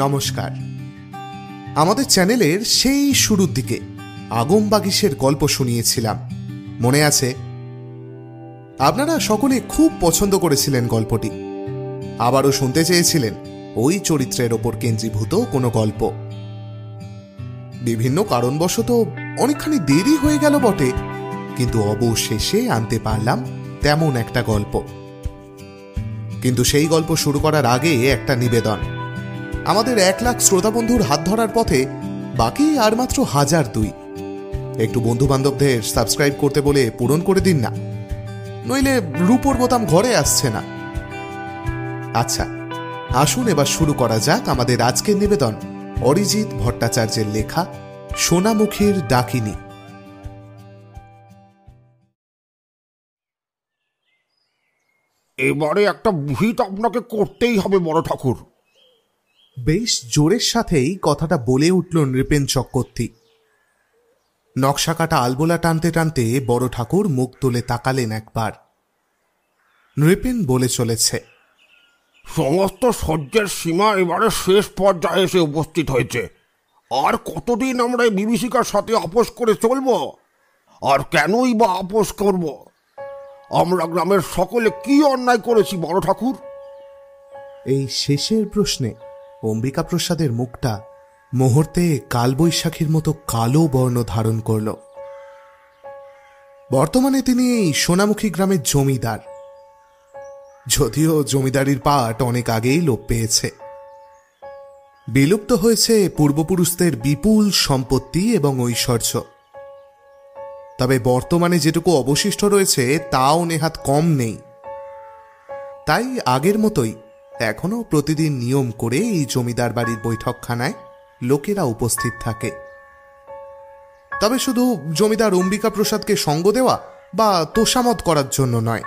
নমস্কার। আমাদের চ্যানেলের সেই শুরুর দিকে আগম বাগিশের গল্প শুনিয়েছিলাম, মনে আছে? আপনারা সকলে খুব পছন্দ করেছিলেন গল্পটি, আবারও শুনতে চেয়েছিলেন ওই চরিত্রের ওপর কেন্দ্রীভূত কোনো গল্প। বিভিন্ন কারণবশত অনেকখানি দেরি হয়ে গেল বটে, কিন্তু অবশেষে আনতে পারলাম তেমন একটা গল্প। কিন্তু সেই গল্প শুরু করার আগে একটা নিবেদন। আমাদের 1 লাখ শ্রোতা বন্ধুর হাত ধরার পথে বাকি আর মাত্র 1002। একটু বন্ধু বান্ধবদের সাবস্ক্রাইব করতে বলে পূরণ করে দিন না, নইলে রূপোর বোতাম ঘরে আসছে না। আচ্ছা, আসুন এবার শুরু করা যাক আমাদের আজকের নিবেদন অরিজিৎ ভট্টাচার্যের লেখা সোনামুখীর ডাকিনী। এবারে একটা ভিত আপনাকে করতেই হবে বড় ঠাকুর। বেশ জোরের সাথেই কথাটা বলে উঠল নৃপেন চক্রবর্তী। নকশা কাটা আলবোলা টানতে টানতে বড় ঠাকুর মুখ তুলে তাকালেন একবার। নৃপেন বলে চলেছে, সমস্ত সহ্যের সীমা এবারে শেষ পর্যায়ে এসে উপস্থিত হয়েছে। আর কতদিন আমরা এই বিভীষিকার সাথে আপোষ করে চলব? আর কেনই বা আপোষ করব? আমরা গ্রামের সকলে কি অন্যায় করেছি বড় ঠাকুর? এই শেষের প্রশ্নে অম্বিকা প্রসাদের মুখটা মুহূর্তে কালবৈশাখীর মতো কালো বর্ণ ধারণ করল। বর্তমানে তিনি এই সোনামুখী গ্রামের জমিদার, যদিও জমিদারির পাট অনেক আগেই লোপ পেয়েছে। বিলুপ্ত হয়েছে পূর্বপুরুষদের বিপুল সম্পত্তি এবং ঐশ্বর্য। তবে বর্তমানে যেটুকু অবশিষ্ট রয়েছে তাও নেহাত কম নেই। তাই আগের মতোই এখনো প্রতিদিন নিয়ম করে এই জমিদার বাড়ির বৈঠকখানায় লোকেরা উপস্থিত থাকে। তবে শুধু জমিদার অম্বিকা প্রসাদকে সঙ্গ দেওয়া বা তোষামত করার জন্য নয়,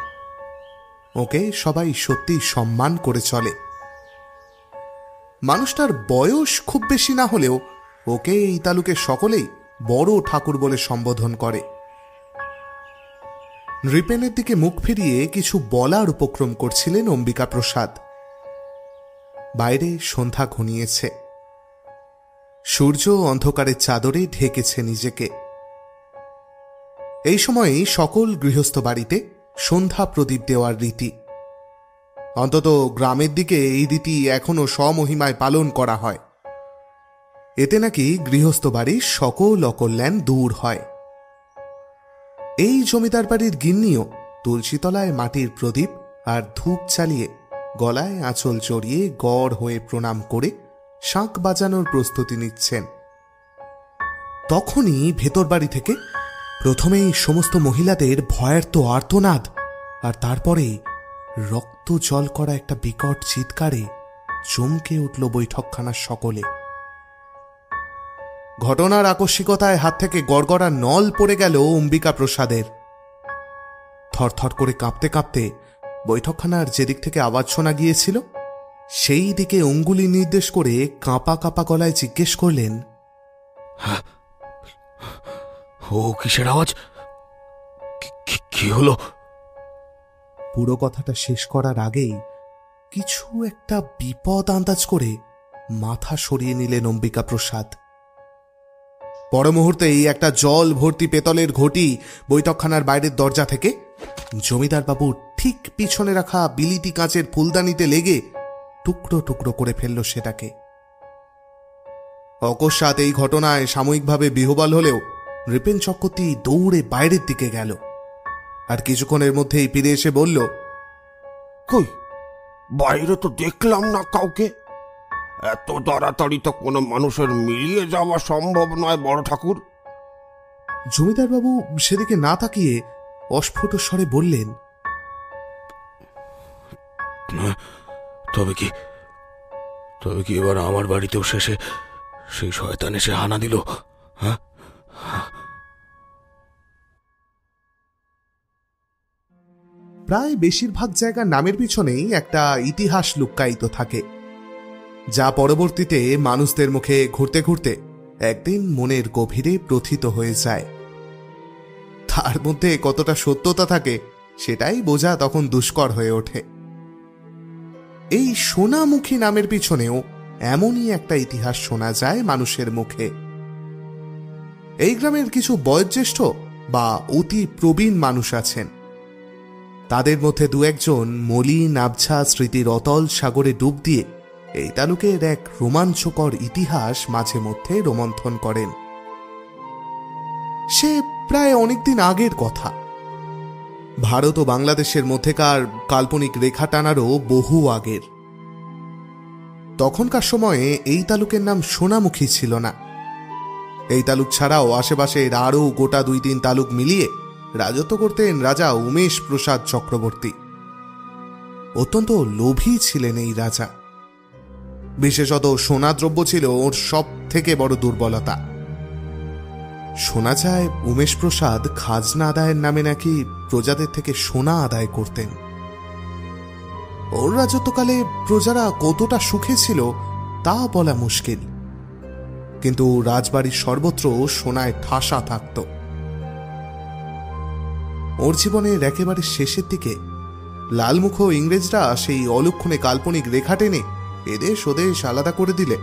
ওকে সবাই সত্যি সম্মান করে চলে। মানুষটার বয়স খুব বেশি না হলেও ওকে এই তালুকের সকলেই বড় ঠাকুর বলে সম্বোধন করে। নৃপেনের দিকে মুখ ফিরিয়ে কিছু বলার উপক্রম করছিলেন অম্বিকা প্রসাদ। বাইরে সন্ধ্যা ঘনিয়েছে, সূর্য অন্ধকারের চাদরে ঢেকেছে নিজেকে। এই সময়েই সকল গৃহস্থ বাড়িতে সন্ধ্যা প্রদীপ দেওয়ার রীতি। অন্তত গ্রামের দিকে এই রীতি এখনো স্বমহিমায় পালন করা হয়। এতে নাকি গৃহস্থ বাড়ির সকল অকল্যাণ দূর হয়। এই জমিদার বাড়ির গিন্নিও তুলসীতলায় মাটির প্রদীপ আর ধূপ চালিয়ে গলায় আঁচল জড়িয়ে গড় হয়ে প্রণাম করে শাঁখ বাজানোর প্রস্তুতি নিচ্ছেন। তখনই ভেতর বাড়ি থেকে প্রথমেই সমস্ত মহিলাদের ভয়ার্ত আর্তনাদ, আর তারপরে রক্ত জল করা একটা বিকট চিৎকারে চমকে উঠল বৈঠকখানার সকলে। ঘটনার আকস্মিকতায় হাত থেকে গড়গড়া নল পড়ে গেল অম্বিকা প্রসাদের। থরথর করে কাঁপতে কাঁপতে বৈঠকখানার যেদিক থেকে আওয়াজ শোনা গিয়েছিল সেই দিকে অঙ্গুলি নির্দেশ করে কাঁপা কাঁপা গলায় জিজ্ঞেস করলেন, ও কিসের আওয়াজ? কি হলো? পুরো কথাটা শেষ করার আগেই কিছু একটা বিপদ আন্দাজ করে মাথা সরিয়ে নিলেন অম্বিকা প্রসাদ। পর মুহূর্তেই একটা জল ভর্তি পেতলের ঘটি বৈঠকখানার বাইরের দরজা থেকে জমিদার বাবুর ঠিক পিছনে রাখা বিলিতি কাঁচের ফুলদানিতে লেগে টুকরো টুকরো করে ফেলল সেটাকে। অকস্মাৎ এই ঘটনায় সাময়িকভাবে বিহ্বল হলেও নৃপেন চক্রবর্তী দৌড়ে বাইরের দিকে গেল, আর কিছুক্ষণের মধ্যেই ফিরে এসে বলল, কই, বাইরে তো দেখলাম না কাউকে। এত তাড়াতাড়ি তো কোনো মানুষের মিলিয়ে যাওয়া সম্ভব নয় বড় ঠাকুর। জমিদার বাবু সেদিকে না তাকিয়ে অস্ফুট স্বরে বললেন, তবে কি এবার আমার বাড়িতেও শেষে সেই শয়তান এসে হানা দিল? হ্যাঁ, প্রায় বেশিরভাগ জায়গার নামের পিছনেই একটা ইতিহাস লুক্কায়িত থাকে, যা পরবর্তীতে মানুষদের মুখে ঘুরতে ঘুরতে একদিন মনের গভীরে প্রথিত হয়ে যায়। তার মধ্যে কতটা সত্যতা থাকে সেটাই বোঝা তখন দুষ্কর হয়ে ওঠে। এই সোনামুখী নামের পিছনেও এমনই একটা ইতিহাস শোনা যায় মানুষের মুখে। এই গ্রামের কিছু বয়োজ্যেষ্ঠ বা অতি প্রবীণ মানুষ আছেন। তাদের মধ্যে দু একজন মলিন আবছা স্মৃতির অতল সাগরে ডুব দিয়ে এই তালুকের এক রোমাঞ্চকর ইতিহাস মাঝে মধ্যে রোমন্থন করেন। সে প্রায় অনেকদিন আগের কথা। ভারত ও বাংলাদেশের মধ্যেকার কাল্পনিক রেখা টানারও বহু আগের। তখনকার সময়ে এই তালুকের নাম সোনামুখী ছিল না। এই তালুক ছাড়াও আশেপাশের আরও গোটা 2-3 তালুক মিলিয়ে রাজত্ব করতেন রাজা উমেশ প্রসাদ চক্রবর্তী। অত্যন্ত লোভী ছিলেন এই রাজা। বিশেষত সোনাদ্রব্য ছিল ওর সব থেকে বড় দুর্বলতা। শোনা যায় উমেশ প্রসাদ খাজনা আদায়ের নামে নাকি প্রজাদের থেকে সোনা আদায় করতেন। ওর রাজত্বকালে প্রজারা কতটা সুখে ছিল তা বলা মুশকিল, কিন্তু রাজবাড়ির সর্বত্র সোনায় ঠাসা থাকত। ওর জীবনের একেবারে শেষের দিকে লালমুখ ইংরেজরা সেই অলক্ষণে কাল্পনিক রেখা টেনে এদেশ ওদেশ আলাদা করে দিলে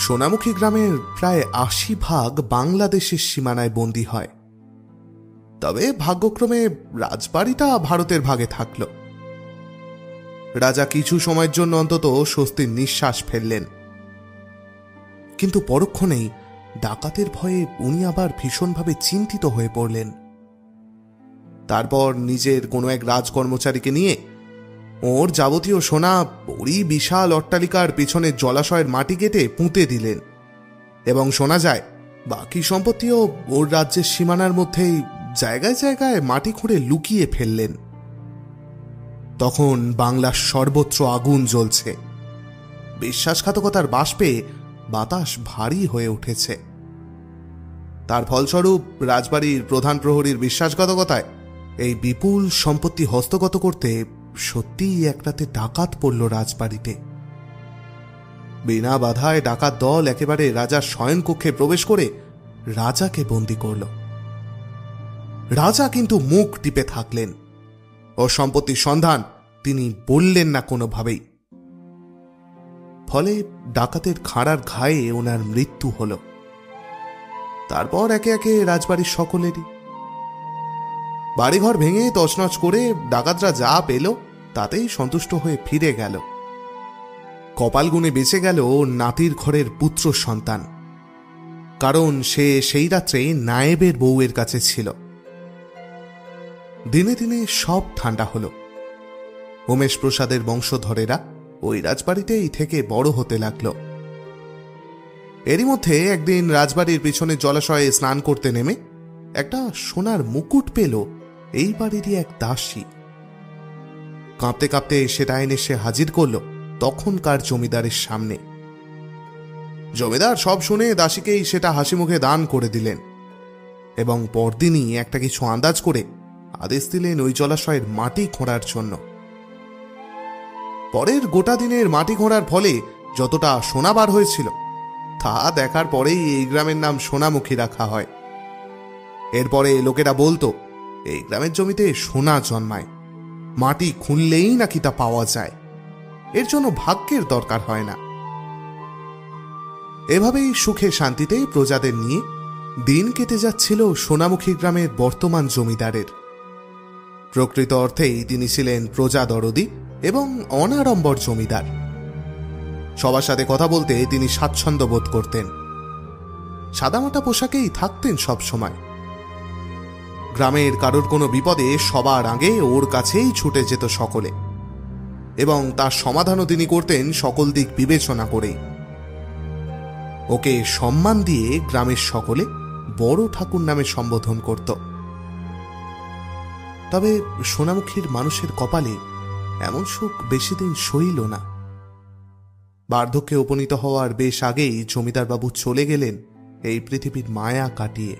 সোনামুখী গ্রামের প্রায় 80% বাংলাদেশের সীমানায় বন্দী হয়। তবে ভাগ্যক্রমে রাজবাড়িটা ভারতের ভাগে থাকল। রাজা কিছু সময়ের জন্য অন্তত স্বস্তির নিঃশ্বাস ফেললেন, কিন্তু পরক্ষণেই ডাকাতের ভয়ে উনি আবার ভীষণভাবে চিন্তিত হয়ে পড়লেন। তারপর নিজের কোনো এক রাজকর্মচারীকে নিয়ে ওর যাবতীয় সোনা ওরই বিশাল অট্টালিকার পিছনের জলাশয়ের মাটি কেটে পুঁতে দিলেন, এবং শোনা যায় বাকি সম্পত্তিও ওর রাজ্যের সীমানার মধ্যেই জায়গায় জায়গায় মাটি খুঁড়ে লুকিয়ে ফেললেন। তখন বাংলার সর্বত্র আগুন জ্বলছে। বিশ্বাসঘাতকতার বাষ্পে বাতাস ভারী হয়ে উঠেছে। তার ফলস্বরূপ রাজবাড়ির প্রধান প্রহরীর বিশ্বাসঘাতকতায় এই বিপুল সম্পত্তি হস্তগত করতে সত্যিই এক রাতে ডাকাত পড়ল রাজবাড়িতে। বিনা বাধায় ডাকাত দল একেবারে রাজার শয়নকক্ষে প্রবেশ করে রাজাকে বন্দী করল। রাজা কিন্তু মুখ টিপে থাকলেন। ও সম্পত্তির সন্ধান তিনি বললেন না কোনোভাবেই। ফলে ডাকাতের খাঁড়ার ঘায়ে ওনার মৃত্যু হল। তারপর একে একে রাজবাড়ির সকলেরই বাড়িঘর ভেঙে তছনছ করে ডাকাতরা যা পেল তাতেই সন্তুষ্ট হয়ে ফিরে গেল। কপাল গুণে বেঁচে গেল নাতির ঘরের পুত্র সন্তান, কারণ সে সেই রাত্রে নায়েবের বউয়ের কাছে ছিল। দিনে দিনে সব ঠান্ডা হল। উমেশ প্রসাদের বংশধরেরা ওই রাজবাড়িতেই থেকে বড় হতে লাগল। এরই মধ্যে একদিন রাজবাড়ির পিছনে জলাশয়ে স্নান করতে নেমে একটা সোনার মুকুট পেল এই বাড়িরই এক দাসী। কাঁপতে কাঁপতে সেটা এনে সে হাজির করল তখনকার জমিদারের সামনে। জমিদার সব শুনে দাসীকেই সেটা হাসি মুখে দান করে দিলেন, এবং পরদিনই একটা কিছু আন্দাজ করে আদেশ দিলেন ওই জলাশয়ের মাটি খোঁড়ার জন্য। পরের গোটা দিনের মাটি খোঁড়ার ফলে যতটা সোনা বার হয়েছিল তা দেখার পরেই এই গ্রামের নাম সোনামুখী রাখা হয়। এরপরে লোকেরা বলতো এই গ্রামের জমিতে সোনা জন্মায়, মাটি খুঁড়লেই নাকি তা পাওয়া যায়, এর জন্য ভাগ্যের দরকার হয় না। এভাবেই সুখে শান্তিতে প্রজাদের নিয়ে দিন কেটে যাচ্ছিল সোনামুখী গ্রামের বর্তমান জমিদারের। প্রকৃত অর্থেই তিনি ছিলেন প্রজা দরদি এবং অনাড়ম্বর জমিদার। সবার সাথে কথা বলতে তিনি স্বাচ্ছন্দ্য বোধ করতেন। সাদামাটা পোশাকেই থাকতেন সব সময়। গ্রামের কারোর কোনো বিপদে সবার আগে ওর কাছেই ছুটে যেত সকলে, এবং তার সমাধানও তিনি করতেন সকল দিক বিবেচনা করেই। ওকে সম্মান দিয়ে গ্রামের সকলে বড় ঠাকুর নামে সম্বোধন করত। তবে সোনামুখীর মানুষের কপালে এমন সুখ বেশি দিন সইল না। বার্ধক্যে উপনীত হওয়ার বেশ আগেই জমিদারবাবু চলে গেলেন এই পৃথিবীর মায়া কাটিয়ে।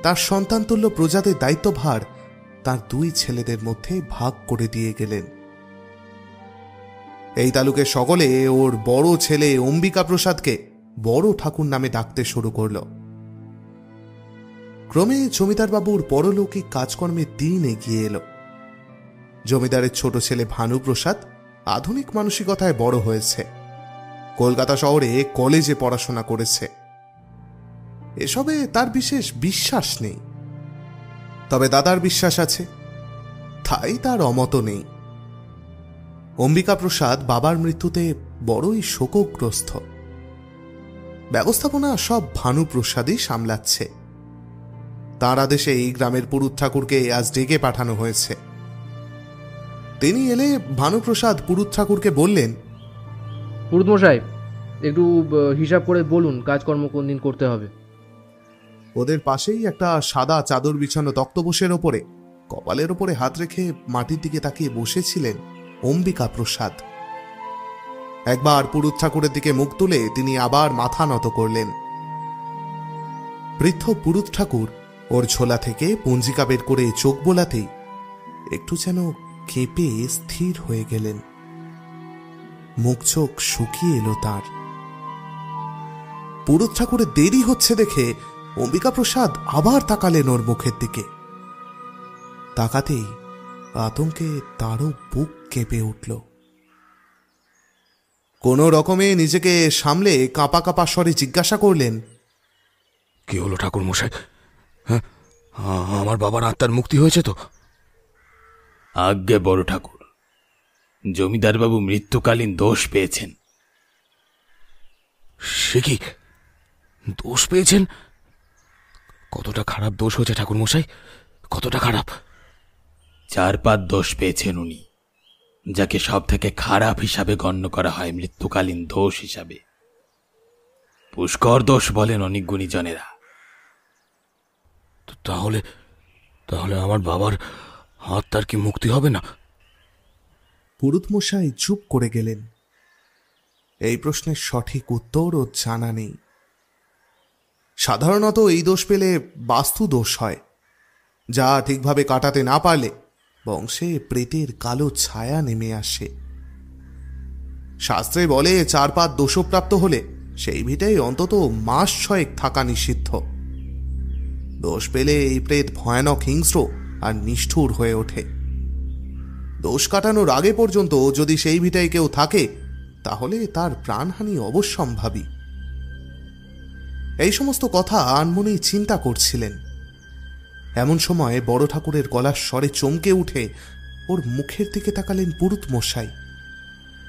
তার সন্তানতুল্য প্রজাদের দায়িত্বভার তার 2 ছেলেদের মধ্যে ভাগ করে দিয়ে গেলেন। এই তালুকের সকলে ওর বড় ছেলে অম্বিকা প্রসাদকে বড় ঠাকুর নামে ডাকতে শুরু করল। ক্রমে জমিদারবাবুর পরলৌকিক কাজকর্মের দিন এগিয়ে এলো। জমিদারের ছোট ছেলে ভানুপ্রসাদ আধুনিক মানসিকতায় বড় হয়েছে। কলকাতা শহরে কলেজে পড়াশোনা করেছে। এসবে তার বিশেষ বিশ্বাস নেই, তবে দাদার বিশ্বাস আছে, তাই তার অমত নেই। অম্বিকা প্রসাদ বাবার মৃত্যুতে বড়ই শোকগ্রস্ত। ব্যবস্থাপনা সব ভানুপ্রসাদই সামলাচ্ছে। তার আদেশে এই গ্রামের পুরুত ঠাকুরকে আজ ডেকে পাঠানো হয়েছে। তিনি এলে ভানুপ্রসাদ পুরুত ঠাকুরকে বললেন, পুরুত মশাই, একটু হিসাব করে বলুন কাজকর্ম কোন দিন করতে হবে। ওদের পাশেই একটা সাদা চাদর বিছানো তক্তপোষের ওপরে কপালের ওপরে হাত রেখে মাটির দিকে তাকিয়ে বসেছিলেন অম্বিকা প্রসাদ। একবার পুরুত ঠাকুরের দিকে মুখ তুলে তিনি আবার মাথা নত করলেন। বৃদ্ধ পুরুত ঠাকুর ওর ঝোলা থেকে পঞ্জিকা বের করে চোখ বোলাতেই একটু যেন কেঁপে স্থির হয়ে গেলেন। মুখ চোখ শুকিয়ে এলো তার। পুরুত ঠাকুরের দেরি হচ্ছে দেখে অম্বিকা প্রসাদ আবার তাকালেন ওর মুখের দিকে। তাকাতেই আতঙ্কে তারও বুক কেঁপে উঠল। কোন রকমে নিজেকে সামলে কাঁপা কাঁপা স্বরে জিজ্ঞাসা করলেন, কি হলো ঠাকুর মশাই? হ্যাঁ, আমার বাবার আত্মার মুক্তি হয়েছে তো? আজ্ঞে বড় ঠাকুর, জমিদারবাবু মৃত্যুকালীন দোষ পেয়েছেন। সে কি দোষ পেয়েছেন? কতটা খারাপ দোষ হয়েছে ঠাকুর মশাই? কতটা খারাপ? 4-5 দোষ পেয়েছেন উনি, যাকে সব থেকে খারাপ হিসাবে গণ্য করা হয় মৃত্যুকালীন দোষ হিসাবে। পুষ্কর দোষ বলেন অনেক গুণীজনেরা। তাহলে তাহলে আমার বাবার আত্মার কি মুক্তি হবে না? পুরুত মশাই চুপ করে গেলেন। এই প্রশ্নের সঠিক উত্তর ও জানা নেই। সাধারণত এই দোষ পেলে বাস্তু দোষ হয়, যা ঠিকভাবে কাটাতে না পারলে বংশে প্রেতের কালো ছায়া নেমে আসে। শাস্ত্রে বলে 4-5 দোষপ্রাপ্ত হলে সেই ভিটায় অন্তত মাস 6 থাকা নিষিদ্ধ। দোষ পেলে এই প্রেত ভয়ানক হিংস্র আর নিষ্ঠুর হয়ে ওঠে। দোষ কাটানোর আগে পর্যন্ত যদি সেই ভিটায় কেউ থাকে তাহলে তার প্রাণহানি অবশ্যম্ভাবী। এই সমস্ত কথা আনমনেই চিন্তা করছিলেন। এমন সময় বড় ঠাকুরের গলার স্বরে চমকে উঠে ওর মুখের দিকে তাকালেন পুরুত মশাই।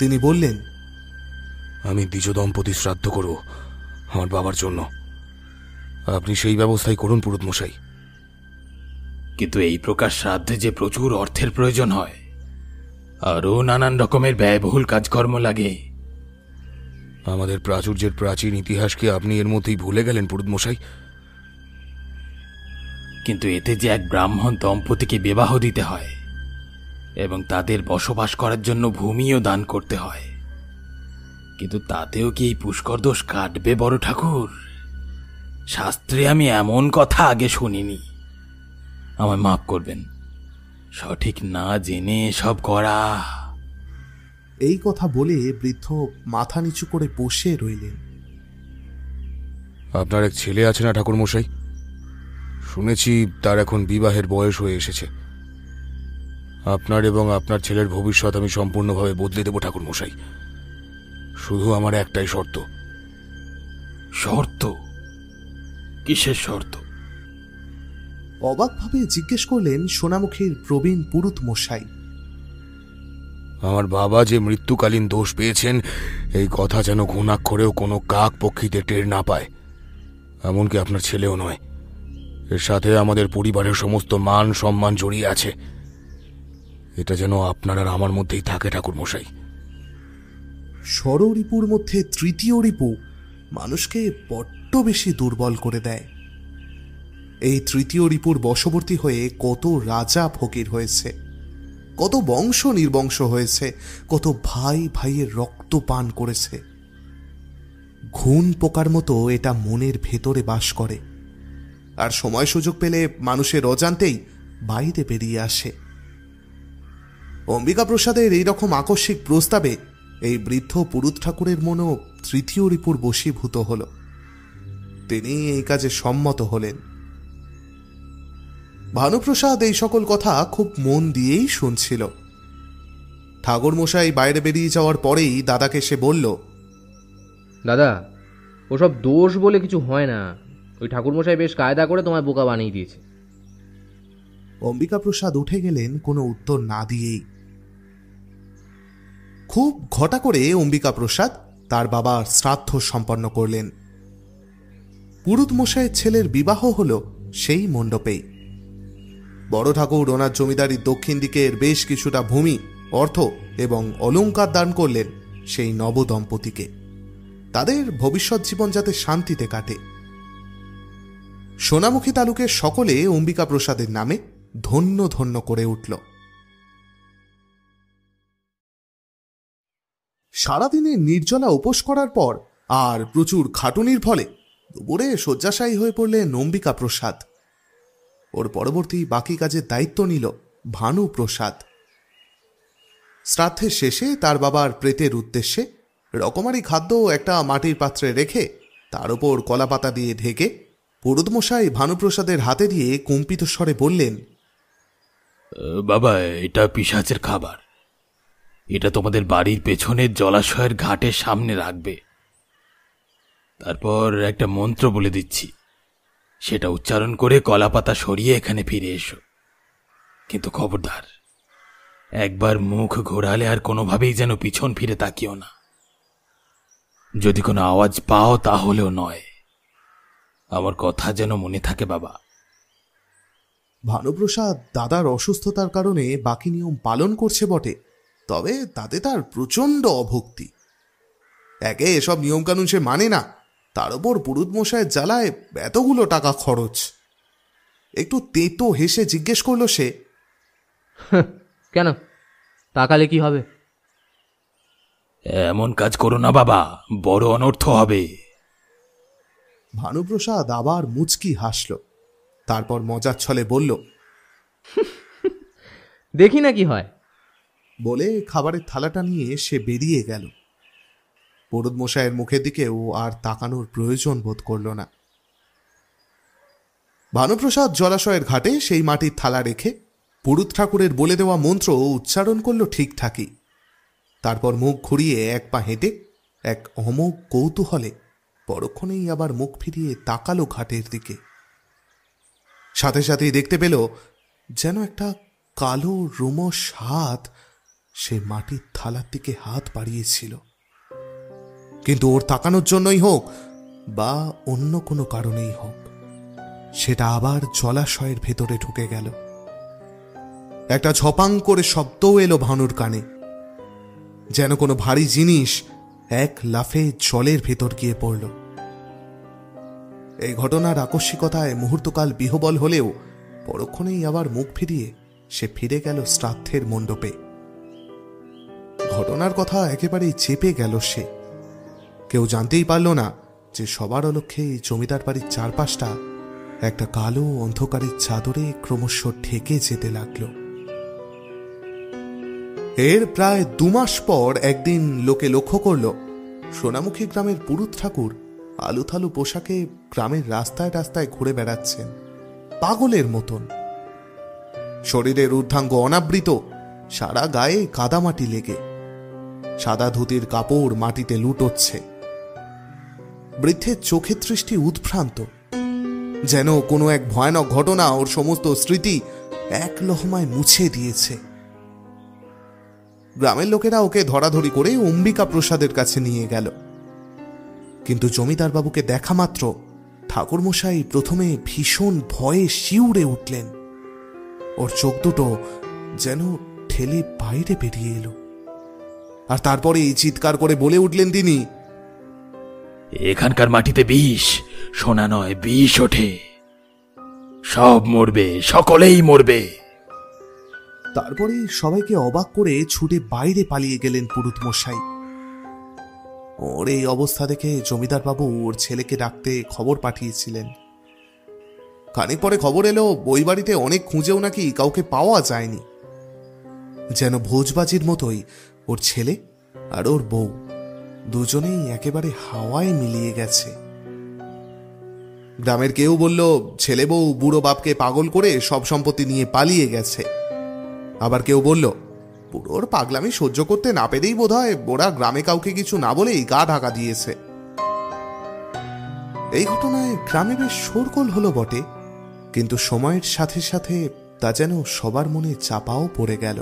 তিনি বললেন, আমি দ্বিজ দম্পতি শ্রাদ্ধ করব আমার বাবার জন্য। আপনি সেই ব্যবস্থাই করুন পুরুত মশাই। কিন্তু এই প্রকার শ্রাদ্ধে যে প্রচুর অর্থের প্রয়োজন হয়, আরও নানান রকমের ব্যয়বহুল কাজকর্ম লাগে। আমাদের প্রাচুর্যের প্রাচীন ইতিহাসকে আপনি এর মধ্যেই ভুলে গেলেন পুরুত মশাই। কিন্তু এতে যে এক ব্রাহ্মণ দম্পতিকে বিবাহ দিতে হয় এবং তাদের বসবাস করার জন্য ভূমিও দান করতে হয়। কিন্তু তাতেও কি এই পুষ্কর দোষ কাটবে বড় ঠাকুর? শাস্ত্রে আমি এমন কথা আগে শুনিনি। আমায় মাফ করবেন, সঠিক না জেনে সব করা। এই কথা বলে বৃদ্ধ মাথা নিচু করে বসে রইলেন। আপনার এক ছেলে আছে না ঠাকুর মশাই? শুনেছি তার এখন বিবাহের বয়স হয়ে এসেছে। আপনার এবং আপনার ছেলের ভবিষ্যৎ আমি সম্পূর্ণভাবে বদলে দেব ঠাকুর মশাই। শুধু আমার একটাই শর্ত। শর্ত? কিসের শর্ত? অবাকভাবে জিজ্ঞেস করলেন সোনামুখীর প্রবীণ পুরুত মশাই। আমার বাবা যে মৃত্যুকালীন দোষ পেয়েছেন এই কথা যেন ঘুণাক্ষরেও কোনো কাক পক্ষীতে টের না পায়, এমনকি আপনার ছেলেও নয়। এর সাথে আমাদের পরিবারের সমস্ত মান সম্মান জড়িয়ে আছে। এটা যেন আপনার আর আমার মধ্যেই থাকে ঠাকুর মশাই। ষড়রিপুর মধ্যে তৃতীয় রিপু মানুষকে বড্ড বেশি দুর্বল করে দেয়। এই তৃতীয় রিপুর বশবর্তী হয়ে কত রাজা ফকির হয়েছে, কত বংশ নির্বংশ হয়েছে, কত ভাই ভাইয়ের রক্ত পান করেছে। ঘুণ পোকার মতো এটা মনের ভেতরে বাস করে, আর সময় সুযোগ পেলে মানুষের অজান্তেই বাইরে বেরিয়ে আসে। অম্বিকা প্রসাদের এইরকম আকস্মিক প্রস্তাবে এই বৃদ্ধ পুরুত ঠাকুরের মনও তৃতীয় রিপুর বশীভূত হল। তিনি এই কাজে সম্মত হলেন। ভানুপ্রসাদ এই সকল কথা খুব মন দিয়েই শুনছিল। ঠাকুর মশাই বাইরে বেরিয়ে যাওয়ার পরেই দাদাকে সে বলল, দাদা, ওসব দোষ বলে কিছু হয় না। ওই ঠাকুরমশাই বেশ কায়দা করে তোমায় বোকা বানিয়ে দিয়েছে। অম্বিকা প্রসাদ উঠে গেলেন কোনো উত্তর না দিয়েই। খুব ঘটা করে অম্বিকা প্রসাদ তার বাবার শ্রাদ্ধ সম্পন্ন করলেন। পুরুত মশাইয়ের ছেলের বিবাহ হল সেই মণ্ডপেই। বড় ঠাকুর ওনার জমিদারির দক্ষিণ দিকের বেশ কিছুটা ভূমি, অর্থ এবং অলংকার দান করলেন সেই নবদম্পতিকে, তাদের ভবিষ্যৎ জীবন যাতে শান্তিতে কাটে। সোনামুখী তালুকের সকলে অম্বিকা প্রসাদের নামে ধন্য ধন্য করে উঠল। সারাদিনে নির্জলা উপোস করার পর আর প্রচুর খাটুনির ফলে দুপুরে শয্যাশায়ী হয়ে পড়লেন অম্বিকা প্রসাদ। ওর পরবর্তী বাকি কাজের দায়িত্ব নিল ভানু প্রসাদ। শ্রাদ্ধের শেষে তার বাবার প্রেতের উদ্দেশ্যে রকমারি খাদ্য একটা মাটির পাত্রে রেখে তার উপর কলাপাতা দিয়ে ঢেকে পুরুতমশাই ভানুপ্রসাদের হাতে দিয়ে কম্পিত স্বরে বললেন, বাবা, এটা পিশাচের খাবার। এটা তোমাদের বাড়ির পেছনের জলাশয়ের ঘাটের সামনে রাখবে। তারপর একটা মন্ত্র বলে দিচ্ছি, সেটা উচ্চারণ করে কলাপাতা সরিয়ে এখানে ফিরে এসো। কিন্তু খবরদার, একবার মুখ ঘোরালে আর কোনোভাবেই যেন পিছন ফিরে তাকিও না। যদি কোনো আওয়াজ পাও তাহলেও নয়। আমার কথা যেন মনে থাকে বাবা। ভানুপ্রসাদ দাদার অসুস্থতার কারণে বাকি নিয়ম পালন করছে বটে, তবে তাতে তার প্রচণ্ড অভক্তি। একে এসব নিয়মকানুন সে মানে না, তার ওপর পুরুতমশায়ের জ্বালায় এতগুলো টাকা খরচ। একটু তেতো হেসে জিজ্ঞেস করল সে, কেন, তাকালে কি হবে? এমন কাজ করো না বাবা, বড় অনর্থ হবে। ভানুপ্রসাদ আবার মুচকি হাসল, তারপর মজার ছলে বলল, দেখি না কি হয়। বলে খাবারের থালাটা নিয়ে সে বেরিয়ে গেল। পুরুতমশায়ের মুখের দিকে ও আর তাকানোর প্রয়োজন বোধ করল না। ভানুপ্রসাদ জলাশয়ের ঘাটে সেই মাটির থালা রেখে পুরুত ঠাকুরের বলে দেওয়া মন্ত্র উচ্চারণ করল ঠিকঠাকই। তারপর মুখ ঘুরিয়ে এক পা হেঁটে এক অমোঘ কৌতূহলে পরক্ষণেই আবার মুখ ফিরিয়ে তাকালো ঘাটের দিকে। সাথে সাথেই দেখতে পেল যেন একটা কালো রোমশ হাত সে মাটির থালার দিকে হাত বাড়িয়েছিল। কিন্তু ওর তাকানোর জন্যই হোক বা অন্য কোনো কারণেই হোক, সেটা আবার জলাশয়ের ভেতরে ঢুকে গেল। একটা ঝপাং করে শব্দও এলো ভানুর কানে, যেন কোনো ভারী জিনিস এক লাফে জলের ভেতর গিয়ে পড়ল। এই ঘটনার আকস্মিকতায় মুহূর্তকাল বিহবল হলেও পরক্ষণেই আবার মুখ ফিরিয়ে সে ফিরে গেল শ্রাদ্ধের মণ্ডপে। ঘটনার কথা একেবারেই চেপে গেল সে। কেউ জানতেই পারল না যে সবার অলক্ষ্যে এই জমিদার বাড়ির চারপাশটা একটা কালো অন্ধকারের চাদরে ক্রমশ ঢেকে যেতে লাগল। এর প্রায় 2 মাস পর একদিন লোকে লক্ষ্য করল সোনামুখী গ্রামের পুরুত ঠাকুর আলুথালু পোশাকে গ্রামের রাস্তায় রাস্তায় ঘুরে বেড়াচ্ছেন পাগলের মতন। শরীরের ঊর্ধ্বাঙ্গ অনাবৃত, সারা গায়ে কাদামাটি লেগে, সাদা ধুতির কাপড় মাটিতে লুটোচ্ছে। বৃদ্ধের চোখের দৃষ্টি উদ্ভ্রান্ত, যেন কোনো এক ভয়ানক ঘটনা ওর সমস্ত স্মৃতি এক লহমায় মুছে দিয়েছে। গ্রামের লোকেরা ওকে ধরাধরি করে অম্বিকা প্রসাদের কাছে নিয়ে গেল। কিন্তু জমিদার বাবুকে দেখা মাত্র ঠাকুরমশাই প্রথমে ভীষণ ভয়ে শিউরে উঠলেন। ওর চোখ দুটো যেন ঠেলে বাইরে বেরিয়ে এলো, আর তারপরে চিৎকার করে বলে উঠলেন তিনি, এখানকার মাটিতে বিষ, সোনা নয় বিষ ওঠে। সব মরবে, সকলেই মরবে। তারপরে সবাইকে অবাক করে ছুটে বাইরে পালিয়ে গেলেন পুরুত মশাই। ওর এই অবস্থা দেখে জমিদার বাবু ওর ছেলেকে ডাকতে খবর পাঠিয়েছিলেন। খানিক পরে খবর এলো ওই বাড়িতে অনেক খুঁজেও নাকি কাউকে পাওয়া যায়নি। যেন ভোজবাজির মতোই ওর ছেলে আর ওর বউ দুজনেই একেবারে হাওয়ায় মিলিয়ে গেছে। গ্রামের কেউ বলল ছেলে বউ বুড়ো বাপকে পাগল করে সব সম্পত্তি নিয়ে পালিয়ে গেছে। আবার কেউ বলল বুড়োর পাগলামি সহ্য করতে না পেরেই বোধহয় ওরা গ্রামে কাউকে কিছু না বলেই গা ঢাকা দিয়েছে। এই ঘটনায় গ্রামে বেশ শোরগোল হলো বটে, কিন্তু সময়ের সাথে সাথে তা যেন সবার মনে চাপাও পড়ে গেল।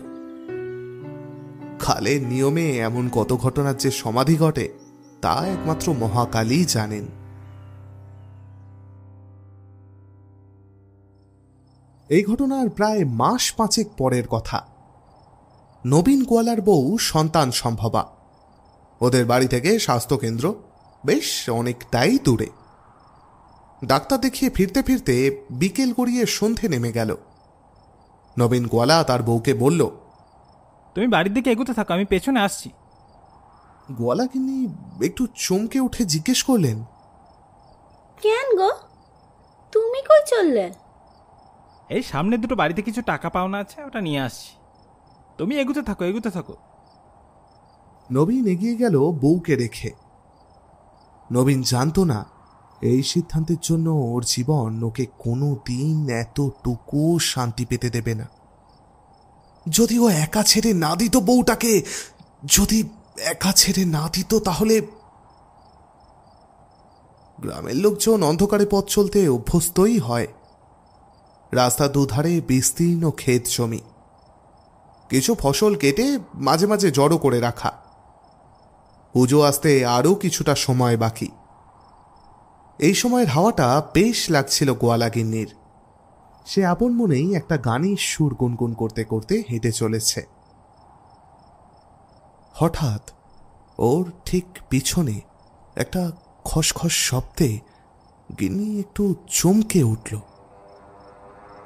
কালের নিয়মে এমন কত ঘটনার যে সমাধি ঘটে তা একমাত্র মহাকালই জানেন। এই ঘটনার প্রায় মাস 5 পরের কথা। নবীন গোয়ালার বউ সন্তান সম্ভবা। ওদের বাড়ি থেকে স্বাস্থ্যকেন্দ্র বেশ অনেকটাই দূরে। ডাক্তার দেখিয়ে ফিরতে ফিরতে বিকেল গড়িয়ে সন্ধে নেমে গেল। নবীন গোয়ালা তার বউকে বলল, তুমি বাড়ির দিকে এগোতে থাকো, আমি পেছনে আসছি। গোয়ালা কিন্তু একটু চমকে উঠে জিজ্ঞেস করলেন, কেন গো, তুমি কই চললে? এই সামনে দুটো বাড়িতে কিছু টাকা পাওনা আছে, ওটা নিয়ে আসছি। তুমি এগোতে থাকো, এগোতে থাকো। নবীন এগিয়ে গেল বউকে রেখে। নবীন জানতো না এই সিদ্ধান্তের জন্য ওর জীবন ওকে কোনো দিন এতটুকু শান্তি পেতে দেবে না। যদি ও একা ছেড়ে না দিত বউটাকে, যদি একা ছেড়ে না দিত, তাহলে গ্রামের লোকজন অন্ধকারে পথ চলতে অভ্যস্তই হয়। রাস্তা দুধারে বিস্তীর্ণ ক্ষেত জমি, কিছু ফসল কেটে মাঝে মাঝে জড়ো করে রাখা। পুজো আসতে আরও কিছুটা সময় বাকি। এই সময়ের হাওয়াটা বেশ লাগছিল গোয়ালাগিন্নির। সে আপন মনেই একটা গানের সুর গুনগুন করতে করতে হেঁটে চলেছে। হঠাৎ ওর ঠিক পিছনে একটা খসখস শব্দে গিন্নি একটু চমকে উঠল।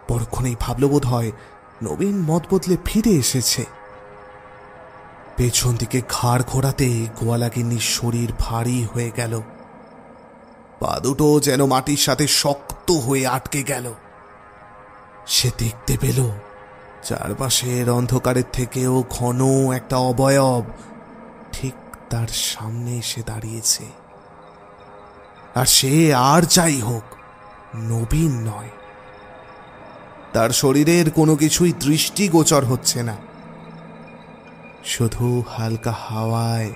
পরক্ষণেই ভাবল বোধ হয় নবীন মত বদলে ফিরে এসেছে। পেছন দিকে ঘাড় ঘোরাতে গোয়ালাগিন্নির শরীর ভারী হয়ে গেল। পা দুটো যেন মাটির সাথে শক্ত হয়ে আটকে গেল। সে দেখতে পেল চারপাশের অন্ধকারের থেকেও ঘন একটা অবয়ব ঠিক তার সামনে এসে দাঁড়িয়েছে। আর সে আর যাই হোক নবীন নয়। তার শরীরের কোনো কিছুই দৃষ্টিগোচর হচ্ছে না, শুধু হালকা হাওয়ায়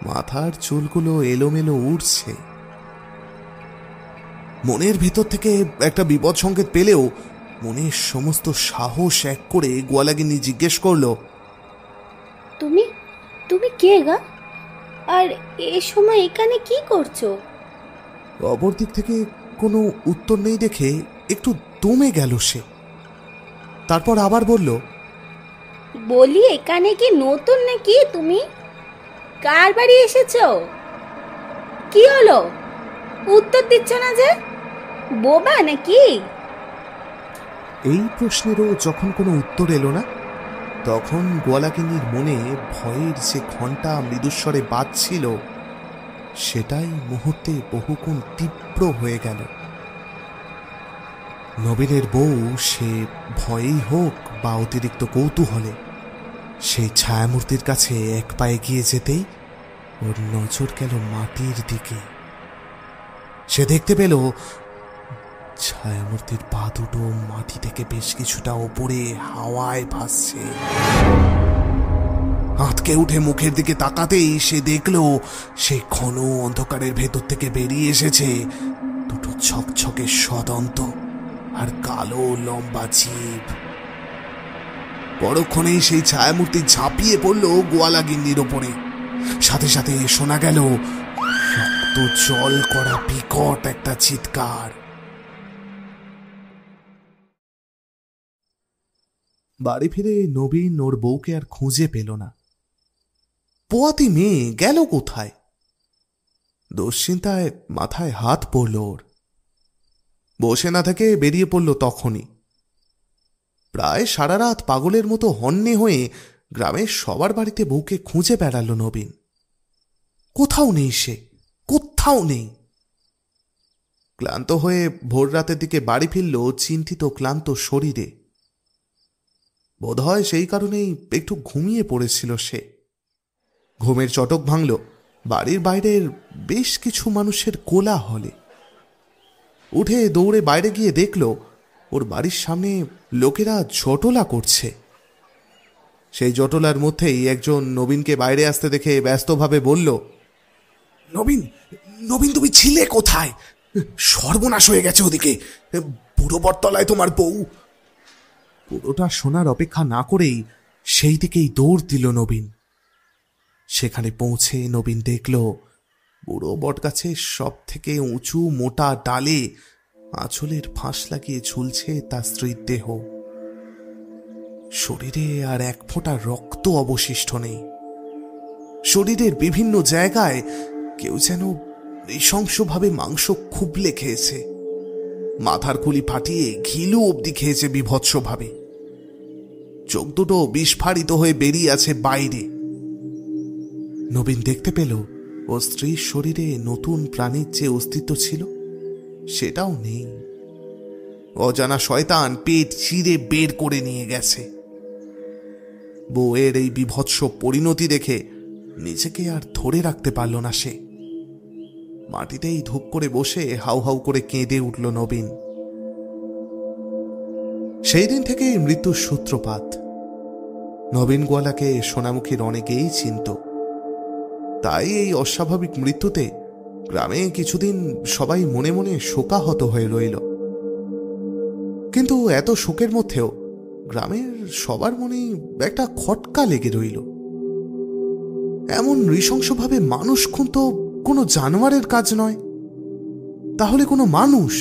মাথার চুলগুলো এলোমেলো উড়ছে। মনের ভেতর থেকে একটা বিপদ সংকেত পেলেও মনের সমস্ত সাহস এক করে গোয়ালাগিন্নি জিজ্ঞেস করল, তুমি তুমি কে গা, আর এ সময় এখানে কি করছো? অপর দিক থেকে কোনো উত্তর নেই দেখে একটু দমে গেল সে। তারপর আবার বলল, বলি এখানে কি নতুন নাকি? তুমি কার বাড়ি এসেছো? কি হলো, উত্তর দিচ্ছ না যে? বোবা নাকি? এই প্রশ্নেরও যখন কোনো উত্তর এলো না, তখন গোয়ালাগিন্নির মনে ভয়ের যে ঘণ্টা মৃদুস্বরে বাজছিল, সেটাই মুহূর্তে বহুগুণ তীব্র হয়ে গেল। নবীনের বউ, সে ভয়েই হোক বা অতিরিক্ত কৌতূহলে, সেই ছায়ামূর্তির কাছে এক পায়ে গিয়ে যেতেই ওর নজর গেল মাটির দিকে। সে দেখতে পেল ছায়ামূর্তির পা দুটো মাটি থেকে বেশ কিছুটা ওপরে হাওয়ায় ভাসছে। আঁতকে উঠে মুখের দিকে তাকাতেই সে দেখল সেই ঘন অন্ধকারের ভেতর থেকে বেরিয়ে এসেছে দুটো ছকছকে সদন্ত আর কালো লম্বা জিভ। পরক্ষণেই সেই ছায়ামূর্তি ঝাঁপিয়ে পড়ল গোয়ালাগিন্নির ওপরে। সাথে সাথে শোনা গেল রক্ত জল করা বিকট একটা চিৎকার। বাড়ি ফিরে নবীন ওর বউকে আর খুঁজে পেল না। পোয়াতি মেয়ে গেল কোথায়? দুশ্চিন্তায় মাথায় হাত পড়ল ওর। বসে না থেকে বেরিয়ে পড়ল তখনই। প্রায় সারা রাত পাগলের মতো হন্যে হয়ে গ্রামের সবার বাড়িতে বউকে খুঁজে বেড়াল নবীন। কোথাও নেই সে, কোথাও নেই। ক্লান্ত হয়ে ভোর রাতের দিকে বাড়ি ফিরল চিন্তিত ক্লান্ত শরীরে। বোধহয় সেই কারণেই একটু ঘুমিয়ে পড়েছিল সে। ঘুমের চটক ভাঙল বাড়ির বাইরের বেশ কিছু মানুষের কোলাহলে। উঠে দৌড়ে বাইরে গিয়ে দেখল ওর বাড়ির সামনে লোকেরা জটলা করছে। সেই জটলার মধ্যেই একজন নবীনকে বাইরে আসতে দেখে ব্যস্তভাবে বলল, নবীন, নবীন, তুমি ছিলে কোথায়? সর্বনাশ হয়ে গেছে ওদিকে, বুড়ো বটতলায় তোমার বউ। পুরোটা শোনার অপেক্ষা না করেই সেই দিকেই দৌড় দিল নবীন। সেখানে পৌঁছে নবীন দেখল বুড়ো বটগাছের সব থেকে উঁচু মোটা ডালে আঁচলের ফাঁস লাগিয়ে ঝুলছে তার স্ত্রীর দেহ। শরীরে আর এক ফোঁটা রক্ত অবশিষ্ট নেই। শরীরের বিভিন্ন জায়গায় কেউ যেন নৃশংসভাবে মাংস খুবলে খেয়েছে, মাথার খুলি ফাটিয়ে ঘিলু অবধি খেয়েছে বিভৎসভাবে। চোখ দুটো বিস্ফারিত হয়ে বেরিয়ে আছে বাইরে। নবীন দেখতে পেল ও স্ত্রীর শরীরে নতুন প্রাণীর যে অস্তিত্ব ছিল সেটাও নেই। অজানা শয়তান পেট চিরে বের করে নিয়ে গেছে। বউয়ের এই বিভৎস পরিণতি দেখে নিজেকে আর ধরে রাখতে পারল না সে। মাটিতেই ধূপ করে বসে হাউ হাউ করে কেঁদে উঠল নবীন। সেই দিন থেকে মৃত্যুর সূত্রপাত। নবীন গোয়ালাকে সোনামুখীর অনেকেই চিনত। তাই এই অস্বাভাবিক মৃত্যুতে গ্রামে কিছুদিন সবাই মনে মনে শোকাহত হয়ে রইল। কিন্তু এত শোকের মধ্যেও গ্রামের সবার মনে একটা খটকা লেগে রইল। এমন নৃশংসভাবে মানুষ খুন তো কোনো জানোয়ারের কাজ নয়। তাহলে কোনো মানুষ,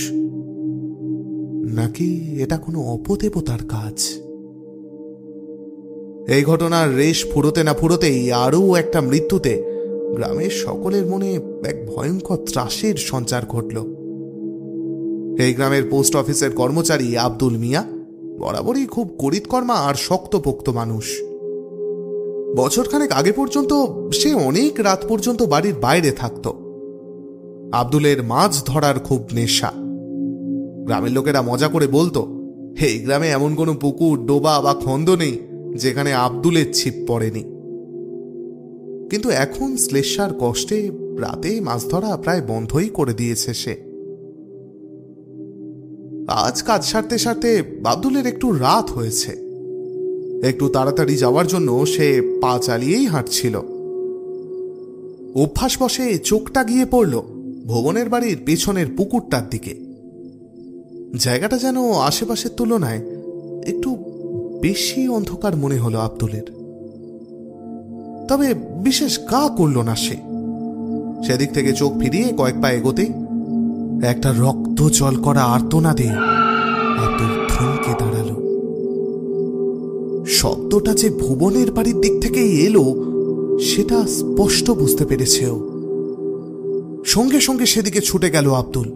নাকি এটা কোনো অপদেবতার কাজ? এই ঘটনার রেশ ফুরোতে না ফুরোতেই আরও একটা মৃত্যুতে গ্রামের সকলের মনে এক ভয়ঙ্কর ত্রাসের সঞ্চার ঘটল। এই গ্রামের পোস্ট অফিসের কর্মচারী আব্দুল মিয়া বরাবরই খুব করিতকর্মা আর শক্তপোক্ত মানুষ। বছরখানেক আগে পর্যন্ত সে অনেক রাত পর্যন্ত বাড়ির বাইরে থাকত। আব্দুলের মাছ ধরার খুব নেশা। গ্রামের লোকেরা মজা করে বলতো, এই গ্রামে এমন কোনো পুকুর, ডোবা বা খন্দ নেই যেখানে আব্দুলের ছিপ পড়েনি। কিন্তু এখন শ্লেষার কষ্টে রাতে মাছ ধরা প্রায় বন্ধই করে দিয়েছে সে। আজ কাজ সারতে সারতে আব্দুলের একটু রাত হয়েছে। একটু তাড়াতাড়ি যাওয়ার জন্য সে পা চালিয়েই হাঁটছিল। অভ্যাসবশে চোখটা গিয়ে পড়ল ভুবনের বাড়ির পেছনের পুকুরটার দিকে। জায়গাটা যেন আশেপাশের তুলনায় একটু বেশি অন্ধকার মনে হলো আব্দুলের। তবে বিশেষ গা করল না সে। সেদিক থেকে চোখ ফিরিয়ে কয়েক পা এগোতেই একটা রক্ত জল করা আর্তনাদে আব্দুল থমকে দাঁড়ালো। শব্দটা যে ভুবনের বাড়ির দিক থেকেই এলো সেটা স্পষ্ট বুঝতে পেরেছে ও। সঙ্গে সঙ্গে সেদিকে ছুটে গেল আব্দুল।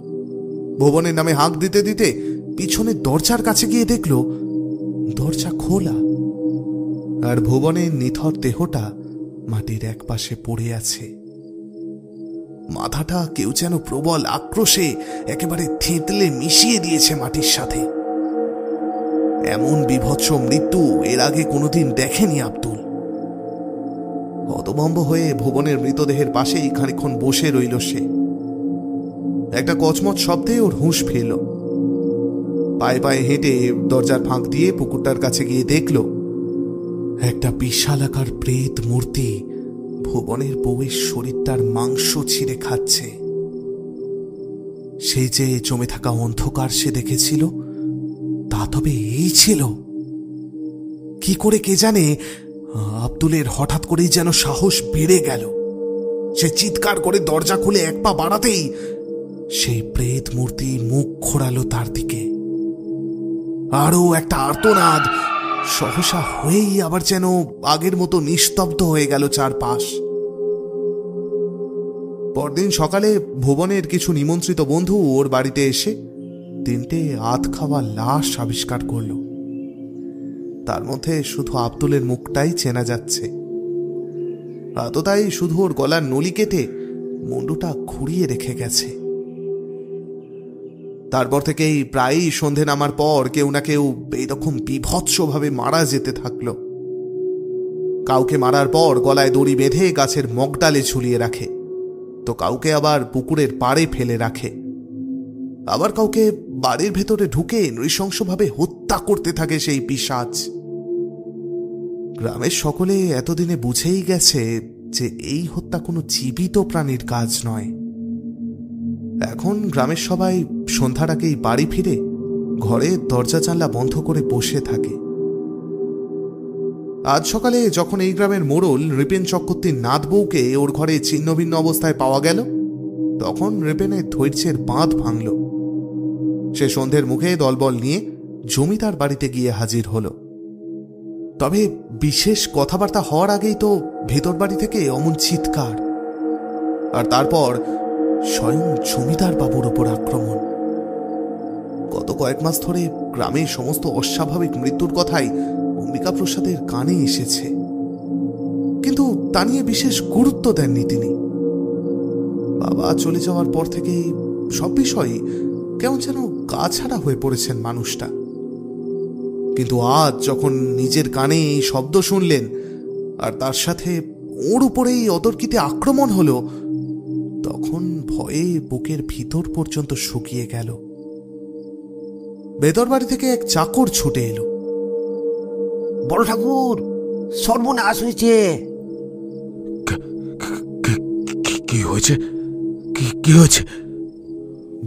ভুবনের নামে হাঁক দিতে দিতে পিছনের দরজার কাছে গিয়ে দেখল দরজা খোলা, আর ভুবনের নিথর দেহটা মাটির এক পাশে পড়ে আছে। মাথাটা কেউ যেন প্রবল আক্রোশে একেবারে থেঁতলে মিশিয়ে দিয়েছে মাটির সাথে। এমন বীভৎস মৃত্যু এর আগে কোনোদিন দেখেনি আব্দুল। হতভম্ব হয়ে ভুবনের মৃতদেহের পাশেই খানিকক্ষণ বসে রইল সে। একটা কচমচ শব্দে ওর হুঁশ ফিরল। পায়ে পায়ে হেঁটে দরজার ফাঁক দিয়ে পুকুরটার কাছে গিয়ে দেখল একটা বিশালাকার প্রেত মূর্তি ভুবনের বউয়ের শরীরটার মাংস ছিঁড়ে খাচ্ছে। সেই যে জমে থাকা অন্ধকার সে দেখেছিল তা তবে এই ছিল। কি করে কে জানে আব্দুলের হঠাৎ করেই যেন সাহস বেড়ে গেল। সে চিৎকার করে দরজা খুলে এক পা বাড়াতেই সেই প্রেত মূর্তি মুখ ঘোরালো তার দিকে। আরো একটা আর্তনাদ, সহসা হয়েই আবার যেন আগের মতো নিস্তব্ধ হয়ে গেল চারপাশ। পরদিন সকালে ভুবনের কিছু নিমন্ত্রিত বন্ধু ওর বাড়িতে এসে 3টে আধ খাওয়া লাশ আবিষ্কার করল। তার মধ্যে শুধু আব্দুলের মুখটাই চেনা যাচ্ছে। আততাই শুধু ওর গলার নলি কেটে মুন্ডুটা ঘুরিয়ে রেখে গেছে। তারপর থেকেই প্রায়ই সন্ধে নামার পর কেউ না কেউ এইরকম বিভৎসভাবে মারা যেতে থাকল। কাউকে মারার পর গলায় দড়ি বেঁধে গাছের মগডালে ঝুলিয়ে রাখে, তো কাউকে আবার পুকুরের পাড়ে ফেলে রাখে, আবার কাউকে বাড়ির ভেতরে ঢুকে নৃশংসভাবে হত্যা করতে থাকে সেই পিশাচ। গ্রামের সকলে এতদিনে বুঝেই গেছে যে এই হত্যা কোনো জীবিত প্রাণীর কাজ নয়। এখন গ্রামের সবাই সন্ধ্যার আগেই বাড়ি ফিরে ঘরে দরজা জানলা বন্ধ করে বসে থাকে। আজ সকালে যখন এই গ্রামের মোড়ল রিপেন চক্রবর্তীর নাত বউকে ওর ঘরে ছিন্নভিন্ন অবস্থায় পাওয়া গেল, তখন রিপেনের ধৈর্যের বাঁধ ভাঙল। সে সন্ধ্যের মুখে দলবল নিয়ে জমিদার বাড়িতে গিয়ে হাজির হল। তবে বিশেষ কথাবার্তা হওয়ার আগেই তো ভেতর বাড়ি থেকে অমন চিৎকার, আর তারপর স্বয়ং জমিদার বাবুর ওপর আক্রমণ। গত কয়েক মাস ধরে গ্রামের সমস্ত অস্বাভাবিক মৃত্যুর কথাই অম্বিকা প্রসাদের কানে এসেছে, কিন্তু তা নিয়ে বিশেষ গুরুত্ব দেননি তিনি। বাবা চলে যাওয়ার পর থেকে সব বিষয়ে কেমন যেন গা ছাড়া হয়ে পড়েছেন মানুষটা। কিন্তু আজ যখন নিজের কানে এই শব্দ শুনলেন, আর তার সাথে ওর উপরেই অতর্কিতে আক্রমণ হলো, তখন ভয়ে বুকের ভিতর পর্যন্ত শুকিয়ে গেল। ভেতর বাড়ি থেকে এক চাকর ছুটে এলো। বড় ঠাকুর, সর্বনাশ হয়েছে। কি হয়েছে? কি হয়েছে?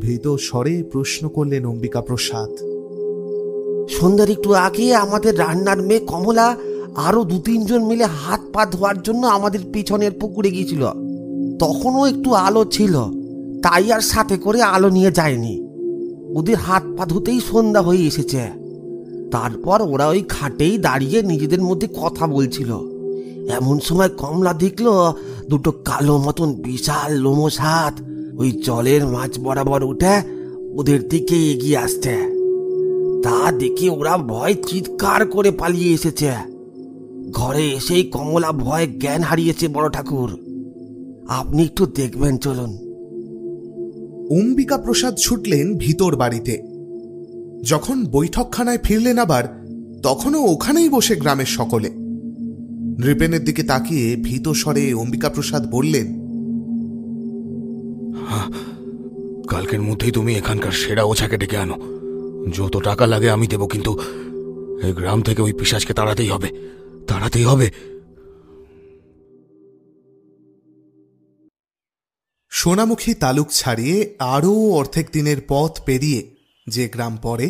ভীত স্বরে প্রশ্ন করলেন অম্বিকা প্রসাদ। সন্ধ্যার একটু আগে আমাদের রান্নার মেয়ে কমলা আরো 2-3 জন মিলে হাত পা ধোয়ার জন্য আমাদের পিছনের পুকুরে গিয়েছিল। তখনও একটু আলো ছিল, তাই আর সাথে করে আলো নিয়ে যায়নি। ওদের হাত পা ধুতেই সন্ধ্যা হয়ে এসেছে। তারপর ওরা ওই খাটেই দাঁড়িয়ে নিজেদের মধ্যে কথা বলছিল। এমন সময় কমলা দেখলো 2 কালো মতন বিশাল লোমশ হাত ওই জলের মাছ বরাবর উঠে ওদের দিকে এগিয়ে আসছে। তা দেখে ওরা ভয় চিৎকার করে পালিয়ে এসেছে। ঘরে এসেই কমলা ভয়ে জ্ঞান হারিয়েছে বড় ঠাকুর। আপনি একটু দেখবেন, চলুন। অম্বিকা প্রসাদ ছুটলেন ভিতর বাড়িতে। যখন বৈঠকখানায় ফিরলেন আবার, তখনও ওখানেই বসে গ্রামের সকলে। নৃপেনের দিকে তাকিয়ে ভীত স্বরে অম্বিকা প্রসাদ বললেন, কালকের মধ্যেই তুমি এখানকার সেরা ওঝাকে ডেকে আনো। যত টাকা লাগে আমি দেব, কিন্তু এই গ্রাম থেকে ওই পিশাচকে তাড়াতেই হবে, তাড়াতেই হবে। সোনামুখী তালুক ছাড়িয়ে আরও অর্ধেক দিনের পথ পেরিয়ে যে গ্রাম পড়ে,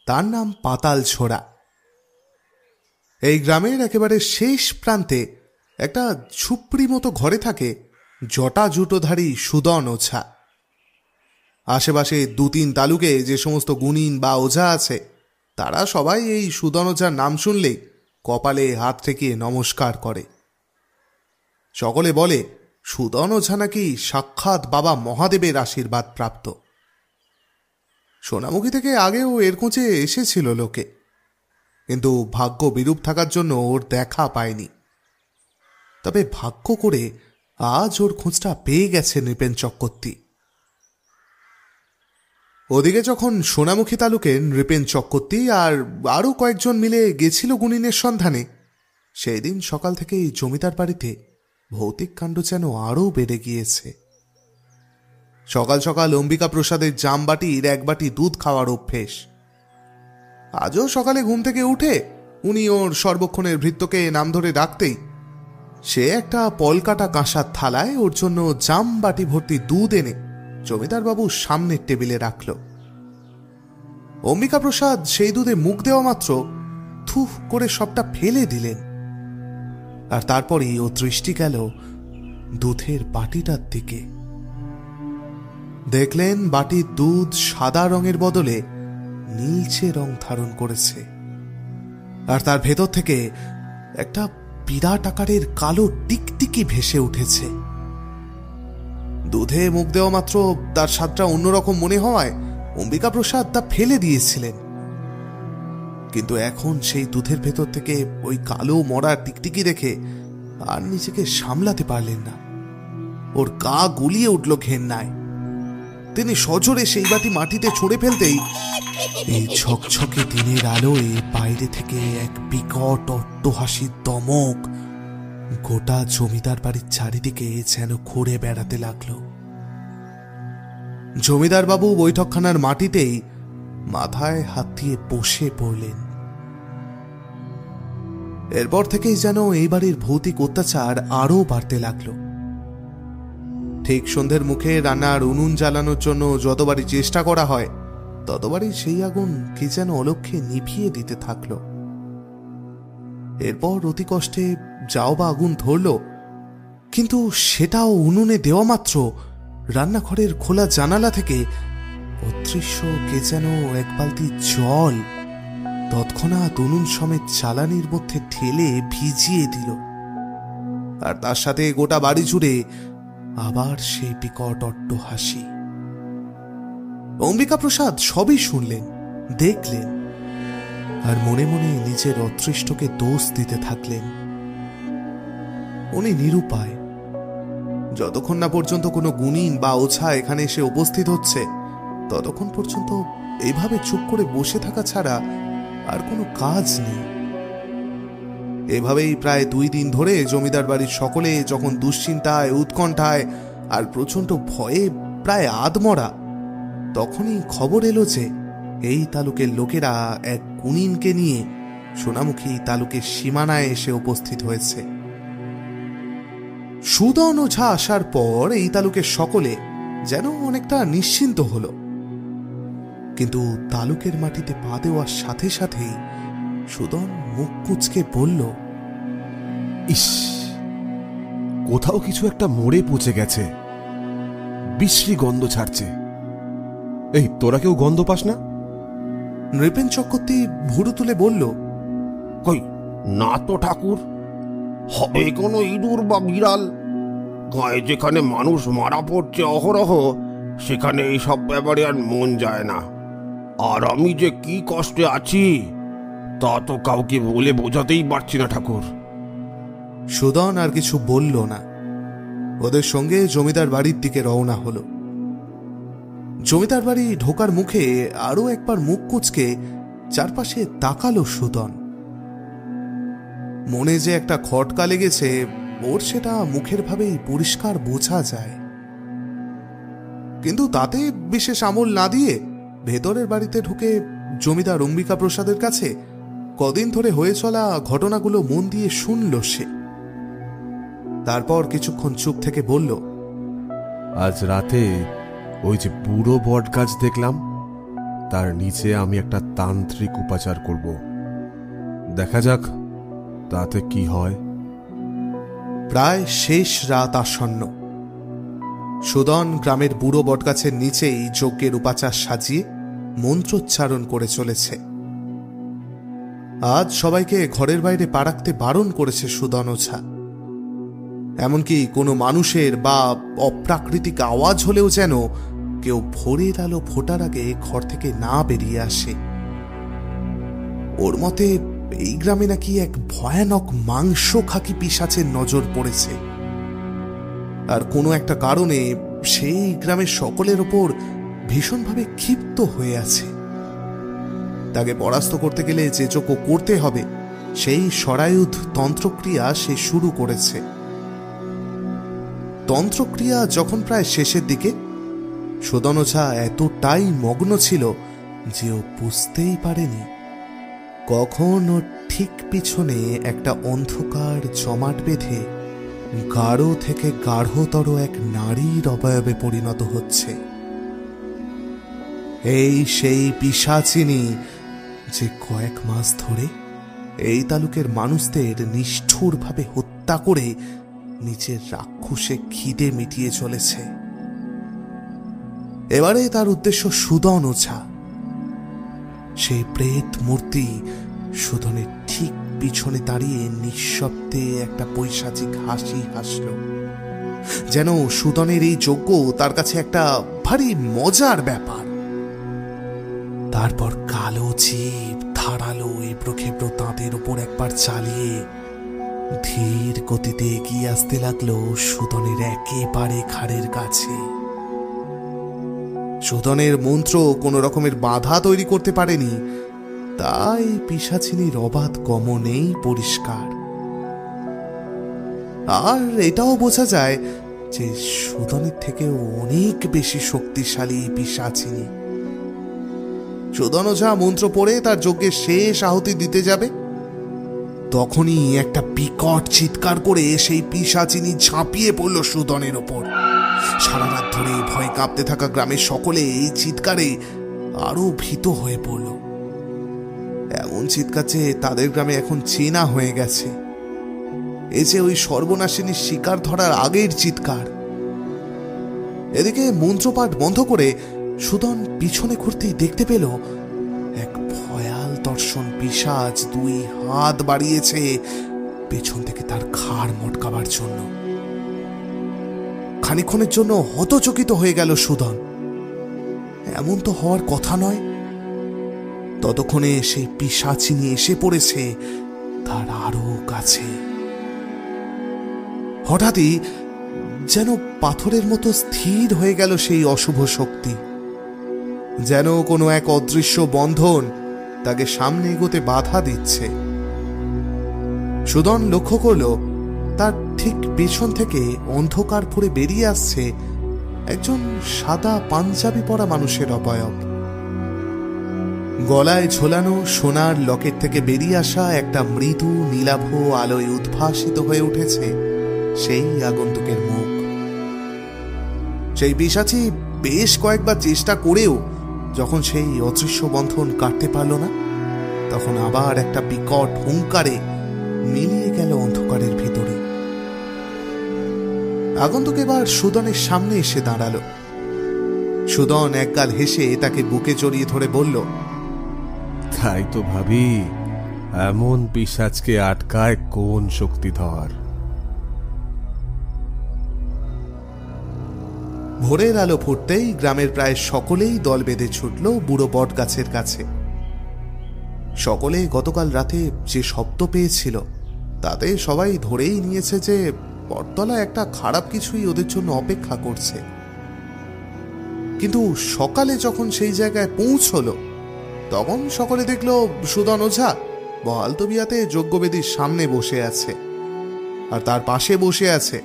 তার নাম পাতালছোড়া। এই গ্রামের একেবারে শেষ প্রান্তে একটা ঝুপড়ি মতো ঘরে থাকে জটা জুটোধারী সুদন ওঝা। আশেপাশে 2-3 তালুকে যে সমস্ত গুণিন বা ওঝা আছে, তারা সবাই এই সুদন ওঝার নাম শুনলেই কপালে হাত ঠেকিয়ে নমস্কার করে। সকলে বলে সুদন ওঝা নাকি সাক্ষাৎ বাবা মহাদেবের আশীর্বাদ প্রাপ্ত। সোনামুখী থেকে আগেও এর খোঁজে এসেছিল লোকে, কিন্তু ভাগ্য বিরূপ থাকার জন্য ওর দেখা পায়নি। তবে ভাগ্য করে আজ ওর খোঁজটা পেয়ে গেছে নৃপেন চক্রবর্তী। ওদিকে যখন সোনামুখী তালুকের নৃপেন চক্রবর্তী আর আরও কয়েকজন মিলে গেছিল গুণিনের সন্ধানে, সেই দিন সকাল থেকেই জমিদার বাড়িতে ভৌতিক কাণ্ড যেন আরও বেড়ে গিয়েছে। সকাল সকাল অম্বিকা প্রসাদের জামবাটির 1 বাটি দুধ খাওয়ার অভ্যেস। আজও সকালে ঘুম থেকে উঠে উনি ওর সর্বক্ষণের ভৃত্যকে নাম ধরে ডাকতেই সে একটা পলকাটা কাঁসার থালায় ওর জন্য জামবাটি ভর্তি দুধ এনে জমিদার বাবুর সামনের টেবিলে রাখল। অম্বিকা প্রসাদ সেই দুধে মুখ দেওয়া মাত্র থুফ করে সবটা ফেলে দিলেন। আর তারপরেই ও দৃষ্টি গেল দুধের বাটিটার দিকে। দেখলেন বাটির দুধ সাদা রঙের বদলে নীলচে রং ধারণ করেছে, আর তার ভেতর থেকে একটা বিরাট আকারের কালো টিকটিকি ভেসে উঠেছে। দুধে মুখ দেওয়া মাত্র তার স্বাদটা অন্যরকম মনে হওয়ায় অম্বিকা প্রসাদ তা ফেলে দিয়েছিলেন, কিন্তু এখন সেই দুধের ভেতর থেকে ওই কালো মরা টিকটিকি দেখে আর নিজেকে সামলাতে পারলেন না। ওর গা গুলিয়ে উঠল ঘেন্নায়। তিনি সজোরে সেই বাটি মাটিতে ছুঁড়ে ফেলতেই এই ঝকঝকে দিনের আলোয় বাইরে থেকে এক বিকট অট্টহাসির দমক গোটা জমিদার বাড়ির চারিদিকে যেন ঘুরে বেড়াতে লাগলো। জমিদার বাবু বৈঠকখানার মাটিতেই মাথায় হাত দিয়ে বসে পড়লেন। এরপর থেকেই যেন এই বাড়ির ভৌতিক অত্যাচার আরও বাড়তে লাগলো। ঠিক সন্ধ্যের মুখে রান্নার উনুন জ্বালানোর জন্য যতবারই চেষ্টা করা হয় ততবারই সেই আগুন কি যেন অলক্ষ্যে নিভিয়ে দিতে থাকলো। এরপর অতি কষ্টে যাও বা আগুন ধরল, কিন্তু সেটাও উনুনে দেওয়া মাত্র রান্নাঘরের খোলা জানালা থেকে অদৃশ্য কে যেন এক বালতি জল তৎক্ষণাৎ উনুন সমেত জ্বালানির মধ্যে ঠেলে ভিজিয়ে দিল। আর তার সাথে গোটা বাড়ি জুড়ে আবার সেই বিকট অট্টহাসি। অম্বিকা প্রসাদ সবই শুনলেন, দেখলেন, আর মনে মনে নিজের অদৃষ্টকে দোষ দিতে থাকলেন। উনি নিরুপায়। যতক্ষণ না পর্যন্ত কোনো গুণিন বা ওঝা এখানে এসে উপস্থিত হচ্ছে ততক্ষণ পর্যন্ত এইভাবে চুপ করে বসে থাকা ছাড়া আর কোনো কাজ নেই। এভাবেই প্রায় 2 দিন ধরে জমিদার বাড়ির সকলে যখন দুশ্চিন্তায়, উৎকণ্ঠায় আর প্রচণ্ড ভয়ে প্রায় আধমরা, তখনই খবর এলো যে এই তালুকের লোকেরা এক গুণিনকে নিয়ে সোনামুখী তালুকের সীমানায় এসে উপস্থিত হয়েছে। সুদন ওঝা আসার পর এই তালুকের সকলে যেন অনেকটা নিশ্চিন্ত হল। কিন্তু তালুকের মাটিতে পা দেওয়ার সাথে সাথেই সুদন মুখ কুঁচকে বলল, ইস, কোথাও কিছু একটা মরে পচে গেছে, বিশ্রী গন্ধ ছাড়ছে। এই, তোরা কেউ গন্ধ পাস না? নৃপেন চক্রবর্তী ভুরু তুলে বলল, কই না তো ঠাকুর, হবে কোনো ইঁদুর বা বিড়াল? গায়ে যেখানে মানুষ মারা পড়ছে অহরহ, সেখানে এইসব ব্যাপারে আর মন যায় না। আর আমি যে কি কষ্টে আছি তা তো কাউকে বলে বোঝাতেই পারছি না ঠাকুর। সুদন আর কিছু বলল না। ওদের সঙ্গে জমিদার বাড়ির দিকে রওনা হলো। জমিদার বাড়ি ঢোকার মুখে আরো একবার মুখ কুঁচকে চারপাশে তাকালো সুদন। মনে যে একটা খটকা লেগেছে ওর সেটা মুখের ভাবেই পরিষ্কার বোঝা যায়। কিন্তু তাতে বিশেষ আমল না দিয়ে ভেতরের বাড়িতে ঢুকে জমিদার অম্বিকা প্রসাদের কাছে কদিন ধরে হয়ে চলা ঘটনাগুলো মন দিয়ে শুনল সে। তারপর কিছুক্ষণ চুপ থেকে বলল, আজ রাতে ওই যে বুড়ো বট গাছ দেখলাম, তার নিচে আমি একটা তান্ত্রিক উপাচার করব। দেখা যাক তাতে কি হয়। প্রায় শেষ রাত আসন্ন। সুদন গ্রামের বুড়ো বটগাছের নিচেই যজ্ঞের উপাচার সাজিয়ে মন্ত্রোচ্চারণ করে চলেছে। আজ সবাইকে ঘরের বাইরে পা রাখতে বারণ করেছে সুদন ওঝা। এমনকি কোনো মানুষের বা অপ্রাকৃতিক আওয়াজ হলেও যেন কেউ ভোরের আলো ফোটার আগে ঘর থেকে না বেরিয়ে আসে। ওর মতে এই গ্রামে নাকি এক ভয়ানক মাংস খাকি পিশাচের নজর পড়েছে, আর কোনো একটা কারণে সেই গ্রামের সকলের ওপর ভীষণভাবে ক্ষিপ্ত হয়ে আছে। তাকে পরাস্ত করতে গেলে যে যজ্ঞ করতে হবে সেই সরায়ুধ তন্ত্রক্রিয়া সে শুরু করেছে। তন্ত্রক্রিয়া যখন প্রায় শেষের দিকে, সুদন ওঝা এতটাই মগ্ন ছিল যে ও বুঝতেই পারেনি কখন ওর ঠিক পিছনে একটা অন্ধকার জমাট বেঁধে গাঢ় থেকে গাঢ়তর এক নারীর অবয়বে পরিণত হচ্ছে। এই সেই পিশাচিনী যে কয়েক মাস ধরে এই তালুকের মানুষদের নিষ্ঠুরভাবে হত্যা করে নিজের রাক্ষসে খিদে মিটিয়ে চলেছে। এবারে তার উদ্দেশ্য সুদন ওঝা। সেই প্রেত মূর্তি সুদনের ঠিক পিছনে দাঁড়িয়ে নিঃশব্দে একটা পৈশাচিক হাসি হাসল, যেন সুদনের এই যজ্ঞ তার কাছে একটা ভারী মজার ব্যাপার। তারপর কালো জীব ধারালো এবড়ো দাঁতের উপর একবার চালিয়ে ধীর গতিতে এগিয়ে আসতে লাগলো সুদনের একেবারে ঘাড়ের কাছে। সুদনের মন্ত্র কোন রকমের বাধা তৈরি করতে পারেনি, তাই পিশাচিনীর অবাধ গমনেই পরিষ্কার। আর এটাও বোঝা যায় যে সুদনের থেকেও অনেক বেশি শক্তিশালী পিশাচিনী। সুদন ওঝা মন্ত্র পড়ে তার যজ্ঞের শেষ আহুতি দিতে যাবে, তখনই একটা বিকট চিৎকার করে সেই পিশাচিনী ঝাঁপিয়ে পড়ল সুদনের ওপর সারা রাত ধরে ভয়ে কাঁপতে থাকা গ্রামের সকলে এই চিৎকারে আরো ভীত হয়ে পড়ল। এমন চিৎকার যে তাদের গ্রামে এখন চেনা হয়ে গেছে। এই যে ওই সর্বনাশিনী শিকার ধরার আগের চিৎকার। এদিকে মন্ত্রপাঠ বন্ধ করে সুদন পিছনে ঘুরতেই দেখতে পেল এক ভয়াল দর্শন পিশাচ 2 হাত বাড়িয়েছে পেছন থেকে তার ঘাড় মটকাবার জন্য। খানিকক্ষণের জন্য হতচকিত হয়ে গেল সুদন। এমন তো হওয়ার কথা নয়। ততক্ষণে সেই পিশাচিনী এসে পড়েছে তার আরো কাছে। হঠাৎই যেন পাথরের মতো স্থির হয়ে গেল সেই অশুভ শক্তি। যেন কোনো এক অদৃশ্য বন্ধন তাকে সামনে এগোতে বাধা দিচ্ছে। সুদন লক্ষ্য করল তার ঠিক পেছন থেকে অন্ধকার ফুঁড়ে বেরিয়ে আসছে একজন সাদা পাঞ্জাবি পরা মানুষের অবয়ব। গলায় ঝোলানো সোনার লকেট থেকে বেরিয়ে আসা একটা মৃদু নীলাভ আলোয় উদ্ভাসিত হয়ে উঠেছে সেই আগন্তুকের মুখ। সেই পিশাচী বেশ কয়েকবার চেষ্টা করেও যখন সেই অদৃশ্য বন্ধন কাটতে পারল না, তখন আবার একটা বিকট হুঙ্কারে মিলিয়ে গেল অন্ধকারের ভিতরে। আগন্তুক এবার সুদনের সামনে এসে দাঁড়ালো। সুদন একগাল হেসে তাকে বুকে জড়িয়ে ধরে বলল, তাই তো ভাবি, এমন পিশাচকে আটকায় কোন শক্তিধর। ভোরের আলো ফুটতেই গ্রামের প্রায় সকলেই দল বেঁধে ছুটল বুড়ো বট গাছের কাছে। সকলে গতকাল রাতে যে শব্দ পেয়েছিল তাতে সবাই ধরেই নিয়েছে যে বটতলা একটা খারাপ কিছুই ওদের জন্য অপেক্ষা করছে। কিন্তু সকালে যখন সেই জায়গায় পৌঁছলো তখন সকলে দেখল সুদন ওঝা বহালতবিয়াতে যজ্ঞবেদীর সামনে বসে আছে, আর তার পাশে বসে আছে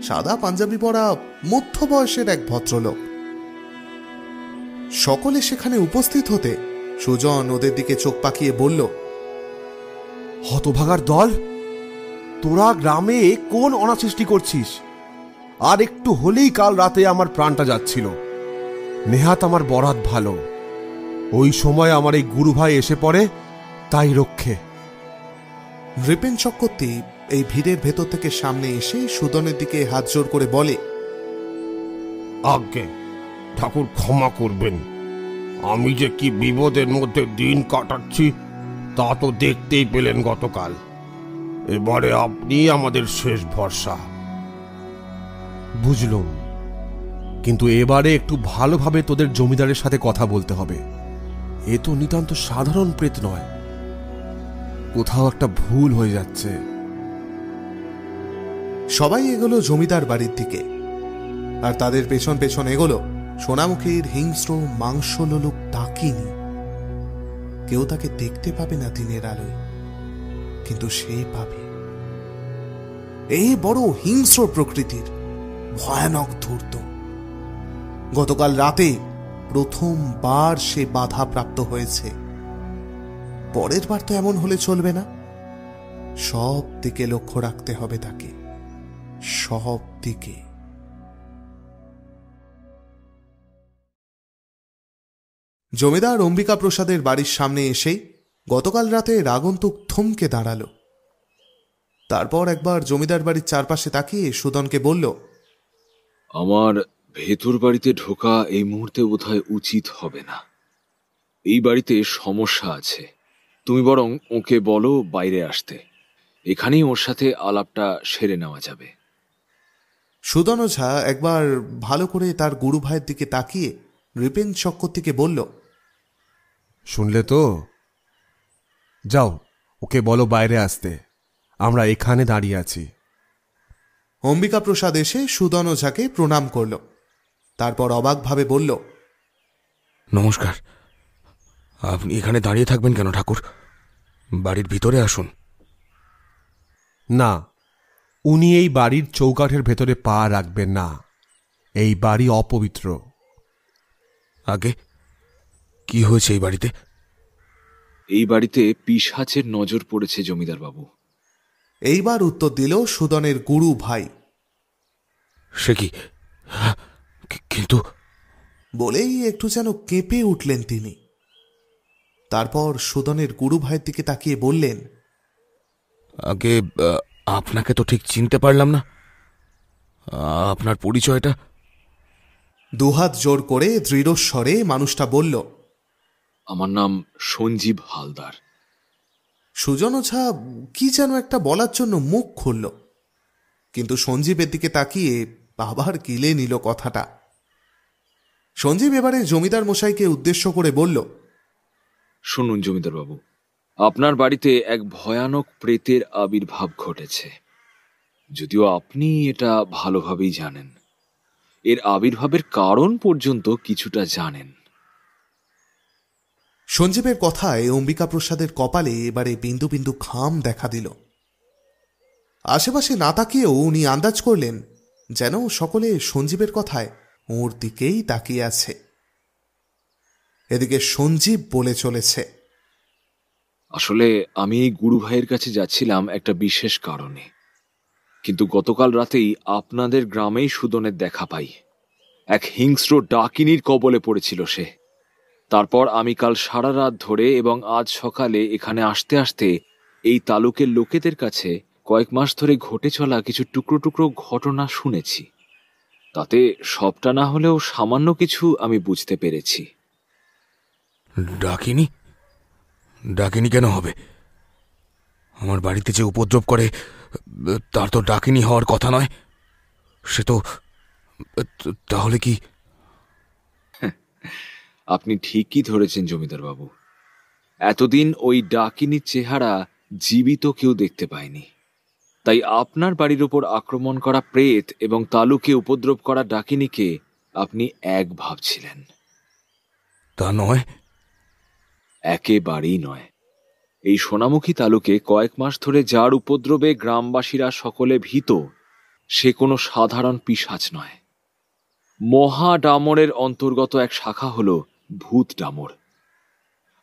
সাদা পাঞ্জাবি পরা মধ্য বয়সের এক ভদ্রলোক। সকলে সেখানে উপস্থিত হতে সুজন ওদের দিকে চোখ পাকিয়ে বলল, হতভাগার দল, তোরা গ্রামে কোন অনাসৃষ্টি করছিস? আর একটু হলেই কাল রাতে আমার প্রাণটা যাচ্ছিল। নেহাত আমার বরাত ভালো, ওই সময় আমার এই গুরু ভাই এসে পড়ে, তাই রক্ষে। নৃপেন চক্রবর্তী এই ভিড়ের ভেতর থেকে সামনে এসে সুদনের দিকে হাত জোর করে বলে, আজ্ঞে ঠাকুর ক্ষমা করবেন, আমি যে কি বিপদের মধ্যে দিন কাটাচ্ছি তা তো দেখতেই পেলেন গতকাল। এবারে আপনি আমাদের শেষ ভরসা। বুঝলুম, কিন্তু এবারে একটু ভালোভাবে তোদের জমিদারের সাথে কথা বলতে হবে। এ তো নিতান্ত সাধারণ প্রেত নয়, কোথাও একটা ভুল হয়ে যাচ্ছে। সবাই এগোলো জমিদার বাড়ির দিকে, আর তাদের পেছন পেছন এগোলো সোনামুখীর হিংস্র মাংসলোলুপ ডাকিনী। কেউ তাকে দেখতে পাবে না দিনের আলোয়, কিন্তু সে পাবে। এই বড় হিংস্র প্রকৃতির, ভয়ানক ধূর্ত। গতকাল রাতে প্রথমবার সে বাধা প্রাপ্ত হয়েছে। পরের বার তো এমন হলে চলবে না। সব দিকে লক্ষ্য রাখতে হবে তাকে, সব দিকে। জমিদার অম্বিকা প্রসাদের বাড়ির সামনে এসেই গতকাল রাতে আগন্তুক থমকে দাঁড়ালো। তারপর একবার জমিদার বাড়ির চারপাশে তাকিয়ে সুদনকে বলল, আমার ভেতর বাড়িতে ঢোকা এই মুহূর্তে বোধহয় উচিত হবে না। এই বাড়িতে সমস্যা আছে, তুমি বরং ওকে বলো বাইরে আসতে, এখানেই ওর সাথে আলাপটা সেরে নেওয়া যাবে। সুদন ওঝা একবার ভালো করে তার গুরু ভাইয়ের দিকে তাকিয়ে নৃপেন চক্রবর্তীকে বলল, শুনলে তো, যাও ওকে বলো বাইরে আসতে, আমরা এখানে দাঁড়িয়ে আছি। অম্বিকা প্রসাদ এসে সুদন ওঝাকে প্রণাম করল, তারপর অবাকভাবে বলল, নমস্কার, আপনি এখানে দাঁড়িয়ে থাকবেন কেন ঠাকুর? বাড়ির ভিতরে আসুন। না, উনি এই বাড়ির চৌকাঠের ভেতরে পা রাখবেন না, এই বাড়ি অপবিত্র। আগে কি হয়েছে এই বাড়িতে? এই বাড়িতে পিশাচের নজর পড়েছে জমিদার বাবু। এইবার উত্তর দিল সুদনের গুরু ভাই। সে কি? কিন্তু বলেই একটু যেন কেঁপে উঠলেন তিনি। তারপর সুদনের গুরু ভাইয়ের দিকে তাকিয়ে বললেন, আগে আপনাকে তো ঠিক চিনতে পারলাম না, আপনার পরিচয়টা? দুহাত জোর করে দৃঢ়স্বরে মানুষটা বলল, আমার নাম সঞ্জীব হালদার। সুজন ওঝা কি যেন একটা বলার জন্য মুখ খুলল, কিন্তু সঞ্জীবের দিকে তাকিয়ে আবার গিলে নিল কথাটা। সঞ্জীব এবারে জমিদার মশাইকে উদ্দেশ্য করে বলল, শুনুন জমিদার বাবু, আপনার বাড়িতে এক ভয়ানক প্রেতের আবির্ভাব ঘটেছে। যদিও আপনি এটা ভালোভাবেই জানেন, এর আবির্ভাবের কারণ পর্যন্ত কিছুটা জানেন। সঞ্জীবের কথায় অম্বিকা প্রসাদের কপালে এবারে বিন্দু বিন্দু ঘাম দেখা দিল। আশেপাশে না তাকিয়েও উনি আন্দাজ করলেন যেন সকলে সঞ্জীবের কথায় ওর দিকেই তাকিয়ে আছে। এদিকে সঞ্জীব বলে চলেছে, আসলে আমি এই গুরু ভাইয়ের কাছে যাচ্ছিলাম একটা বিশেষ কারণে, কিন্তু গতকাল রাতেই আপনাদের গ্রামেই সুদনের দেখা পাই। এক হিংস্র ডাকিনীর কবলে পড়েছিল সে। তারপর আমি কাল সারা রাত ধরে এবং আজ সকালে এখানে আসতে আসতে এই তালুকের লোকেদের কাছে কয়েক মাস ধরে ঘটে চলা কিছু টুকরো টুকরো ঘটনা শুনেছি। তাতে সবটা না হলেও সামান্য কিছু আমি বুঝতে পেরেছি। ডাকিনী? ডাকিনী কেন হবে? আমার বাড়িতে যে উপদ্রব করে তার তো ডাকিনী হওয়ার কথা নয়। সে তো তাহলে কি? আপনি ঠিকই ধরেছেন জমিদার বাবু। এতদিন ওই ডাকিনীর চেহারা জীবিত কেউ দেখতে পায়নি, তাই আপনার বাড়ির উপর আক্রমণ করা প্রেত এবং তালুকে উপদ্রব করা ডাকিনীকে আপনি এক ভাবছিলেন। তা নয়? একেবারেই নয়। এই সোনামুখী তালুকে কয়েক মাস ধরে যার উপদ্রবে গ্রামবাসীরা সকলে ভীত, সে কোনো সাধারণ পিশাচ নয়। মহা ডামরের অন্তর্গত এক শাখা হল ভূত ডামর,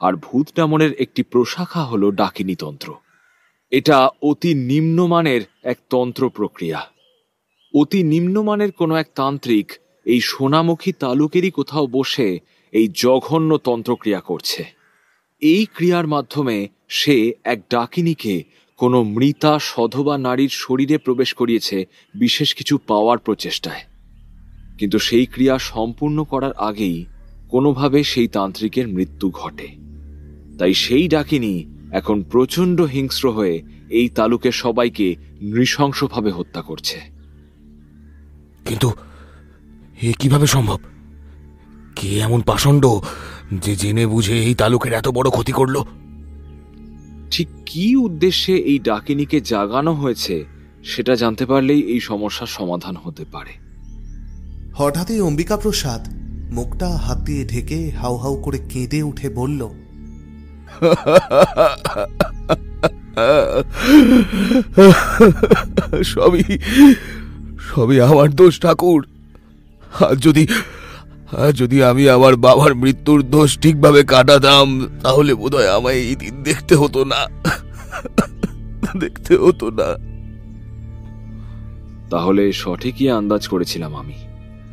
আর ভূত ডামরের একটি প্রশাখা হল ডাকিনী তন্ত্র। এটা অতি নিম্নমানের এক তন্ত্র প্রক্রিয়া। অতি নিম্নমানের কোনো এক তান্ত্রিক এই সোনামুখী তালুকেরই কোথাও বসে এই জঘন্য তন্ত্রক্রিয়া করছে। এই ক্রিয়ার মাধ্যমে সে এক ডাকিনীকে কোনো মৃতা সধবা নারীর শরীরে প্রবেশ করিয়েছে বিশেষ কিছু পাওয়ার প্রচেষ্টায়। কিন্তু সেই ক্রিয়া সম্পূর্ণ করার আগেই কোনোভাবে সেই তান্ত্রিকের মৃত্যু ঘটে। তাই সেই ডাকিনী এখন প্রচণ্ড হিংস্র হয়ে এই তালুকের সবাইকে নৃশংসভাবে হত্যা করছে। কিন্তু এ কিভাবে সম্ভব? কে এমন পাষণ্ড যে জেনে বুঝে এই তালুকের এত বড় ক্ষতি করল? ঠিক কি উদ্দেশ্যে এই ডাকিনীকে জাগানো হয়েছে সেটা জানতে পারলেই এই সমস্যার সমাধান হতে পারে। হঠাৎই অম্বিকা প্রসাদ মুখটা হাত দিয়ে ঢেকে হাউ হাউ করে কেঁদে উঠে বলল, সবই আমার দোষ ঠাকুর। আর যদি আমি আমার বাবার মৃত্যুর দোষ ঠিকভাবে কাটাতাম তাহলে বোধহয় আমায় এই দিন দেখতে হতো না। তাহলে সঠিকই আন্দাজ করেছিলাম আমি।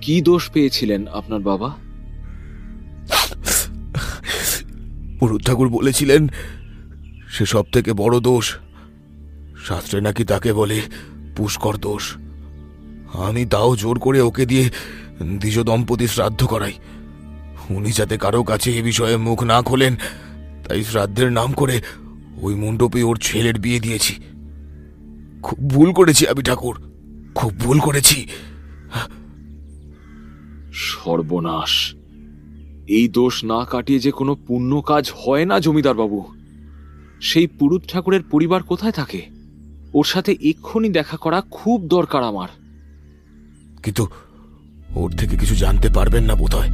কি দোষ পেয়েছিলেন আপনার বাবা? পুরুত ঠাকুর বলেছিলেন সে সব থেকে বড় দোষ। শাস্ত্রে নাকি তাকে বলে পুষ্কর দোষ। আমি তাও জোর করে ওকে দিয়ে দ্বিজ দম্পতি শ্রাদ্ধ করাই। উনি যাতে কারো কাছে এ বিষয়ে মুখ না খোলেন তাই শ্রাদ্ধের নাম করে ওই মণ্ডপে ওর ছেলের বিয়ে দিয়েছি। খুব ভুল করেছি আমি ঠাকুর, খুব ভুল করেছি। সর্বনাশ! এই দোষ না কাটিয়ে যে কোনো পুণ্য কাজ হয় না জমিদার বাবু। সেই পুরুত ঠাকুরের পরিবার কোথায় থাকে? ওর সাথে এক্ষুনি দেখা করা খুব দরকার আমার। কিন্তু ওর থেকে কিছু জানতে পারবেন না বোধহয়।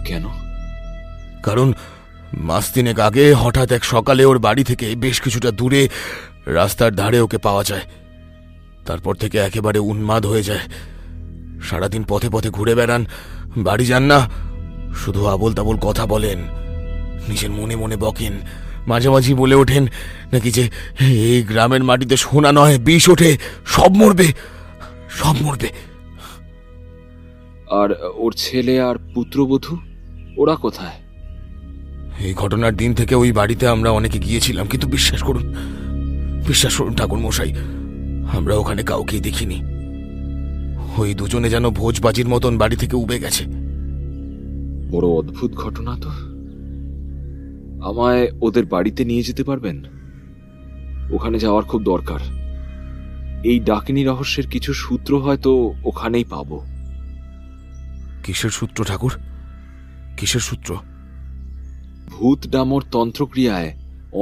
কেন? কারণ মাস তিনেক আগে হঠাৎ এক সকালে ওর বাড়ি থেকে বেশ কিছুটা দূরে রাস্তার ধারে ওকে পাওয়া যায়। তারপর থেকে একেবারে উন্মাদ হয়ে যায়। সারাদিন পথে পথে ঘুরে বেড়ান, বাড়ি যান না, শুধু আবোল তাবোল কথা বলেন, নিজের মনে মনে বকেন। মাঝে মাঝে বলে ওঠেন নাকি যে এই গ্রামের মাটিতে সোনা নয় বিষ ওঠে, সব মরবে। আর ওর ছেলে আর পুত্রবধূ ওরা কোথায়? এই ঘটনার দিন থেকে ওই বাড়িতে আমরা অনেকে গিয়েছিলাম, কিন্তু বিশ্বাস করুন ঠাকুর মশাই, আমরা ওখানে কাউকেই দেখিনি। ওই দুজনে যেন ভোজবাজির মতন বাড়ি থেকে উবে গেছে। বড় অদ্ভুত ঘটনা তো। আমায় ওদের বাড়িতে নিয়ে যেতে পারবেন? ওখানে যাওয়ার খুব দরকার। এই ডাকিনী রহস্যের কিছু সূত্র হয়তো ওখানেই পাবো। কিসের সূত্র ঠাকুর, কিসের সূত্র? ভূত ডামর তন্ত্রক্রিয়ায়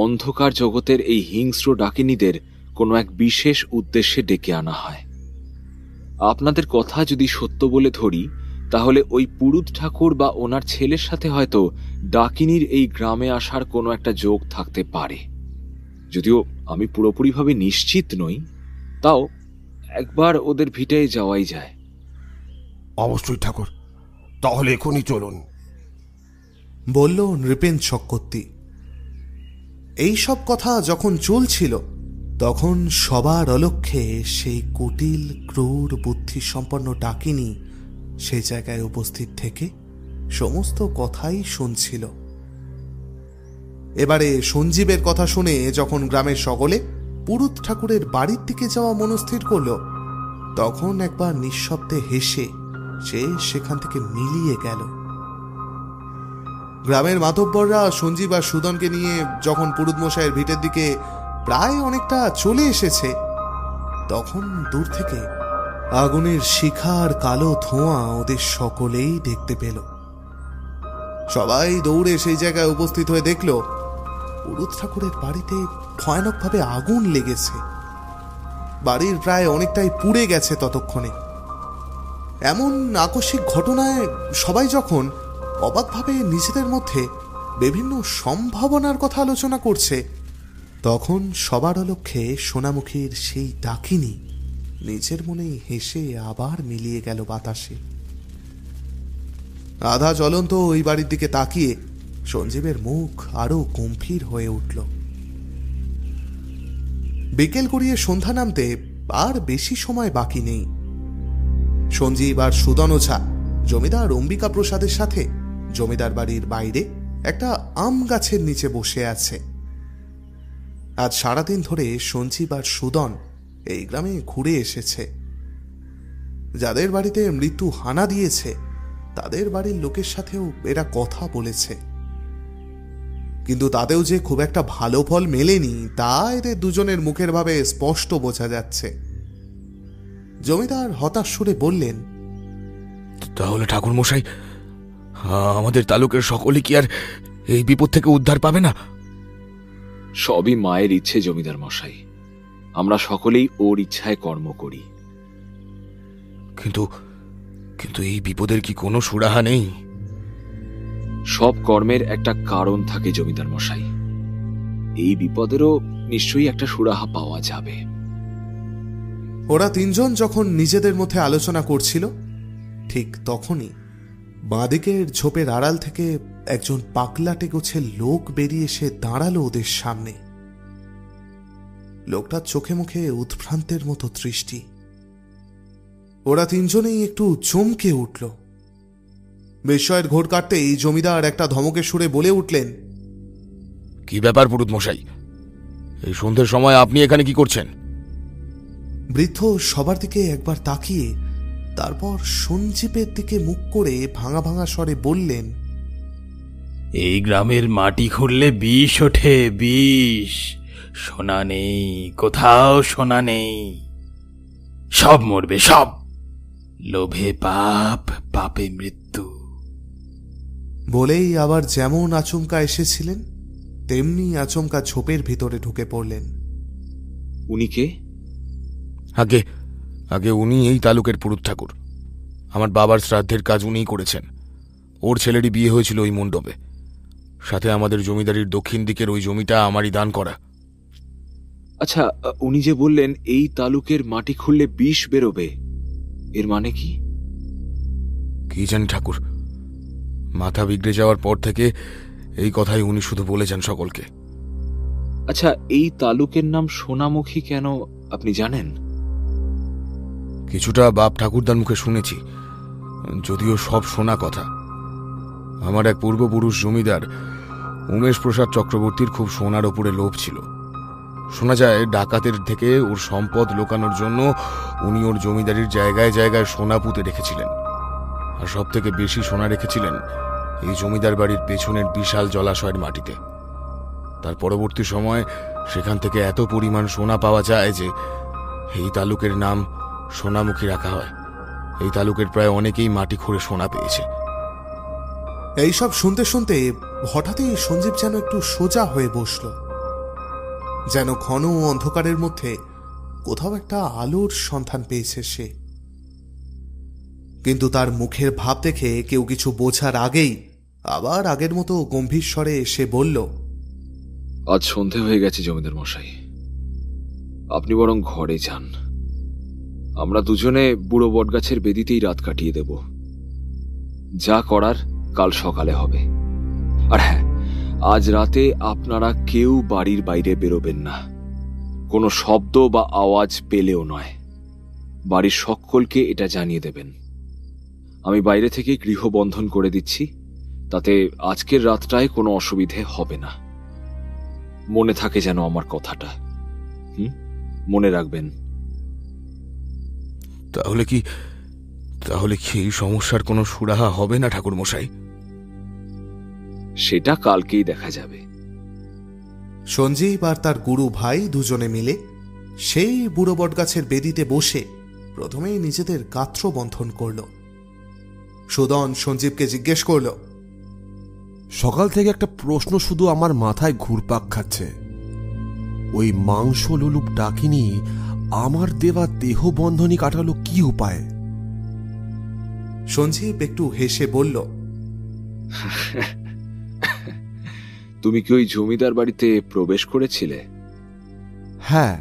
অন্ধকার জগতের এই হিংস্র ডাকিনীদের কোনো এক বিশেষ উদ্দেশ্যে ডেকে আনা হয়। আপনাদের কথা যদি সত্য বলে ধরি, তাহলে ওই পুরুত ঠাকুর বা ওনার ছেলের সাথে হয়তো ডাকিনীর এই গ্রামে আসার কোনো একটা যোগ থাকতে পারে। যদিও আমি পুরোপুরিভাবে নিশ্চিত নই, তাও একবার ওদের ভিটে যাওয়াই যায়। অবশ্যই ঠাকুর, তাহলে এখনই চলুন, বলল নৃপেন চক্রবর্তী। এই সব কথা যখন চলছিল, তখন সবার অলক্ষ্যে সেই কুটিল ক্রূর বুদ্ধিসম্পন্ন ডাকিনী সেই জায়গায় উপস্থিত থেকে সমস্ত কথাই শুনছিল। এবারে সঞ্জীবের কথা শুনে যখন গ্রামের সকলে পুরুত ঠাকুরের বাড়ির দিকে যাওয়া মনস্থির করল, তখন একবার নিঃশব্দে হেসে সে সেখান থেকে মিলিয়ে গেল। গ্রামের মাতব্বররা সঞ্জীব আর সুদনকে নিয়ে যখন পুরুত মশাইয়ের ভিটের দিকে প্রায় অনেকটা চলে এসেছে, তখন দূর থেকে আগুনের শিখার কালো ধোঁয়া ওদের সকলেই দেখতে পেল। সবাই দৌড়ে সেই জায়গায় উপস্থিত হয়ে দেখল পুরুত ঠাকুরের বাড়িতে ভয়ানকভাবে আগুন লেগেছে। বাড়ির প্রায় অনেকটাই পুড়ে গেছে ততক্ষণে। এমন আকস্মিক ঘটনায় সবাই যখন অবাকভাবে নিজেদের মধ্যে বিভিন্ন সম্ভাবনার কথা আলোচনা করছে, তখন সবার অলক্ষ্যে সোনামুখীর সেই ডাকিনী নিজের মনেই হেসে আবার মিলিয়ে গেল বাতাসে। আধা জ্বলন্ত ওই বাড়ির দিকে তাকিয়ে সঞ্জীবের মুখ আরো গম্ভীর হয়ে উঠল। বিকেল গড়িয়ে সন্ধ্যা নামতে আর বেশি সময় বাকি নেই। সঞ্জীব আর সুদন ওঝা জমিদার অম্বিকা প্রসাদের সাথে জমিদার বাড়ির বাইরে একটা আম গাছের নিচে বসে আছে। আজ সারাদিন ধরে সঞ্জীব আর সুদন এই গ্রামে ঘুরে এসেছে। যাদের বাড়িতে মৃত্যু হানা দিয়েছে তাদের বাড়ির লোকের সাথেও এরা কথা বলেছে, কিন্তু তাতেও যে খুব একটা ভালো ফল মেলেনি তা এদের দুজনের মুখের ভাবে স্পষ্ট বোঝা যাচ্ছে। জমিদার হতাশ সুরে বললেন, তাহলে ঠাকুর মশাই, আমাদের তালুকের সকলে কি আর এই বিপদ থেকে উদ্ধার পাবে না? সবই মায়ের ইচ্ছে জমিদার মশাই, আমরা সকলেই ওর ইচ্ছায় কর্ম করি। কিন্তু কিন্তু এই বিপদের কি কোনো সুরাহা নেই? সব কর্মের একটা কারণ থাকে জমিদার মশাই। এই বিপদেরও নিশ্চয়ই একটা সুরাহা পাওয়া যাবে। ওরা তিনজন যখন নিজেদের মধ্যে আলোচনা করছিল, ঠিক তখনই বাঁদিকের ঝোপের আড়াল থেকে একজন পাগলাটে গোছের লোক বেরিয়ে এসে দাঁড়ালো ওদের সামনে। লোকটার চোখে মুখে উদ্ভ্রান্তের মতো দৃষ্টি। ওরা তিনজনেই একটু চমকে উঠল। বিস্ময়ের ঘোর কাটতেই জমিদার একটা ধমকের সুরে বলে উঠলেন, কি ব্যাপার পুরুত মশাই, এই সন্ধ্যের সময় আপনি এখানে কি করছেন? বৃদ্ধ সবার দিকে একবার তাকিয়ে তারপর সঞ্জীবের দিকে মুখ করে ভাঙা ভাঙা স্বরে বললেন, এই গ্রামের মাটি খুঁড়লে বিষ ওঠে, বিষ। সোনা নেই, কোথাও সোনা নেই। সব মরবে, সব। লোভে পাপ, পাপে মৃত্যু। বলেই আবার যেমন আচমকা এসেছিলেন তেমনি আচমকা ঝোপের ভিতরে ঢুকে পড়লেন। উনি কে? আগে আগে উনি এই তালুকের পুরুত ঠাকুর। আমার বাবার শ্রাদ্ধের কাজ উনিই করেছেন। ওর ছেলেরই বিয়ে হয়েছিল ওই মণ্ডপে। সাথে আমাদের জমিদারির দক্ষিণ দিকের ওই জমিটা আমারই দান করা। আচ্ছা, উনি যে বললেন এই তালুকের মাটি খুললে বিষ বেরোবে, এর মানে কি? কি জানি ঠাকুর, মাথা বিগড়ে যাওয়ার পর থেকে এই কথাই উনি শুধু বলেছেন সকলকে। আচ্ছা, এই তালুকের নাম সোনামুখী কেন আপনি জানেন? কিছুটা বাপ ঠাকুরদার মুখে শুনেছি। যদিও সব শোনা কথা। আমার এক পূর্বপুরুষ জমিদার উমেশ প্রসাদ চক্রবর্তীর খুব সোনার ওপরে লোভ ছিল। শোনা যায় ডাকাতের থেকে ওর সম্পদ লোকানোর জন্য উনি ওর জমিদারির জায়গায় জায়গায় সোনা পুঁতে রেখেছিলেন। আর সব থেকে বেশি সোনা রেখেছিলেন এই জমিদার বাড়ির পেছনের বিশাল জলাশয়ের মাটিতে। তার পরবর্তী সময় সেখান থেকে এত পরিমাণ সোনা পাওয়া যায় যে এই তালুকের নাম সোনামুখী রাখা হয়। এই তালুকের প্রায় অনেকেই মাটি খুঁড়ে সোনা পেয়েছে। এইসব শুনতে শুনতে হঠাৎই সঞ্জীব যেন একটু সোজা হয়ে বসল, যেন ঘন অন্ধকারের মধ্যে কোথাও একটা আলোর সন্ধান পেয়েছে সে। কিন্তু তার মুখের ভাব দেখে কেউ কিছু বোঝার আগেই আবার আগের মতো গম্ভীর স্বরে সে বলল, আজ সন্ধে হয়ে গেছে জমিদার মশাই, আপনি বরং ঘরে যান। আমরা দুজনে বুড়ো বটগাছের বেদিতেই রাত কাটিয়ে দেব। যা করার কাল সকালে হবে। আর হ্যাঁ, আজ রাতে আপনারা কেউ বাড়ির বাইরে বেরোবেন না, কোনো শব্দ বা আওয়াজ পেলেও নয়। বাড়ির সকলকে এটা জানিয়ে দেবেন। আমি বাইরে থেকে গৃহবন্ধন করে দিচ্ছি, তাতে আজকের রাতটায় কোনো অসুবিধে হবে না। মনে থাকে যেন আমার কথাটা। মনে রাখবেন। তাহলে কি এই সমস্যার কোনো সুরাহা হবে না ঠাকুর মশাই? সেটা কালকেই দেখা যাবে। সঞ্জীব আর তার গুরু ভাই দুজনে মিলে সেই বুড়ো বটগাছের বেদিতে বসে প্রথমেই নিজেদের গাত্র বন্ধন করল। সুদন সঞ্জীবকে জিজ্ঞেস করল, সকাল থেকে একটা প্রশ্ন শুধু আমার মাথায় ঘুরপাক খাচ্ছে। ওই মাংস লোলুপ ডাকিনী আমার দেওয়া দেহ বন্ধনী কাটালো কি উপায়? সঞ্জীব একটু হেসে বলল, তুমি কি ওই জমিদার বাড়িতে প্রবেশ করেছিলে? হ্যাঁ,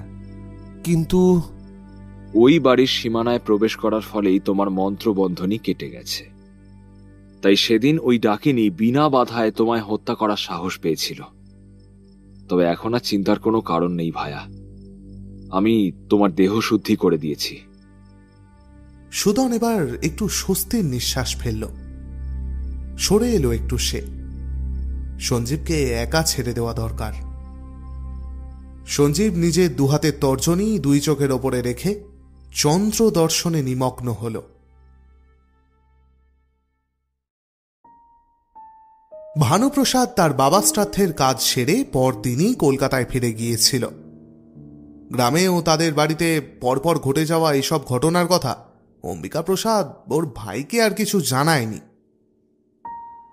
কিন্তু ওই বাড়ির সীমানায় প্রবেশ করার ফলেই তোমার মন্ত্রবন্ধনী কেটে গেছে। তাই সেদিন ওই ডাকিনী বিনা বাধায় তোমায় হত্যা করার সাহস পেয়েছিল। তবে এখন আর চিন্তার কোনো কারণ নেই ভায়া, আমি তোমার দেহ শুদ্ধি করে দিয়েছি। সুদন এবার একটু স্বস্তির নিঃশ্বাস ফেলল। সরে এলো একটু সে। সঞ্জীবকে একা ছেড়ে দেওয়া দরকার। সঞ্জীব নিজের দুহাতের তর্জনী দুই চোখের ওপরে রেখে চন্দ্র দর্শনে নিমগ্ন হল। ভানুপ্রসাদ তার বাবা শ্রাদ্ধের কাজ সেরে পরদিনই কলকাতায় ফিরে গিয়েছিল। গ্রামে ও তাদের বাড়িতে পরপর ঘটে যাওয়া এইসব ঘটনার কথা অম্বিকা প্রসাদ ওর ভাইকে আর কিছু জানায়নি।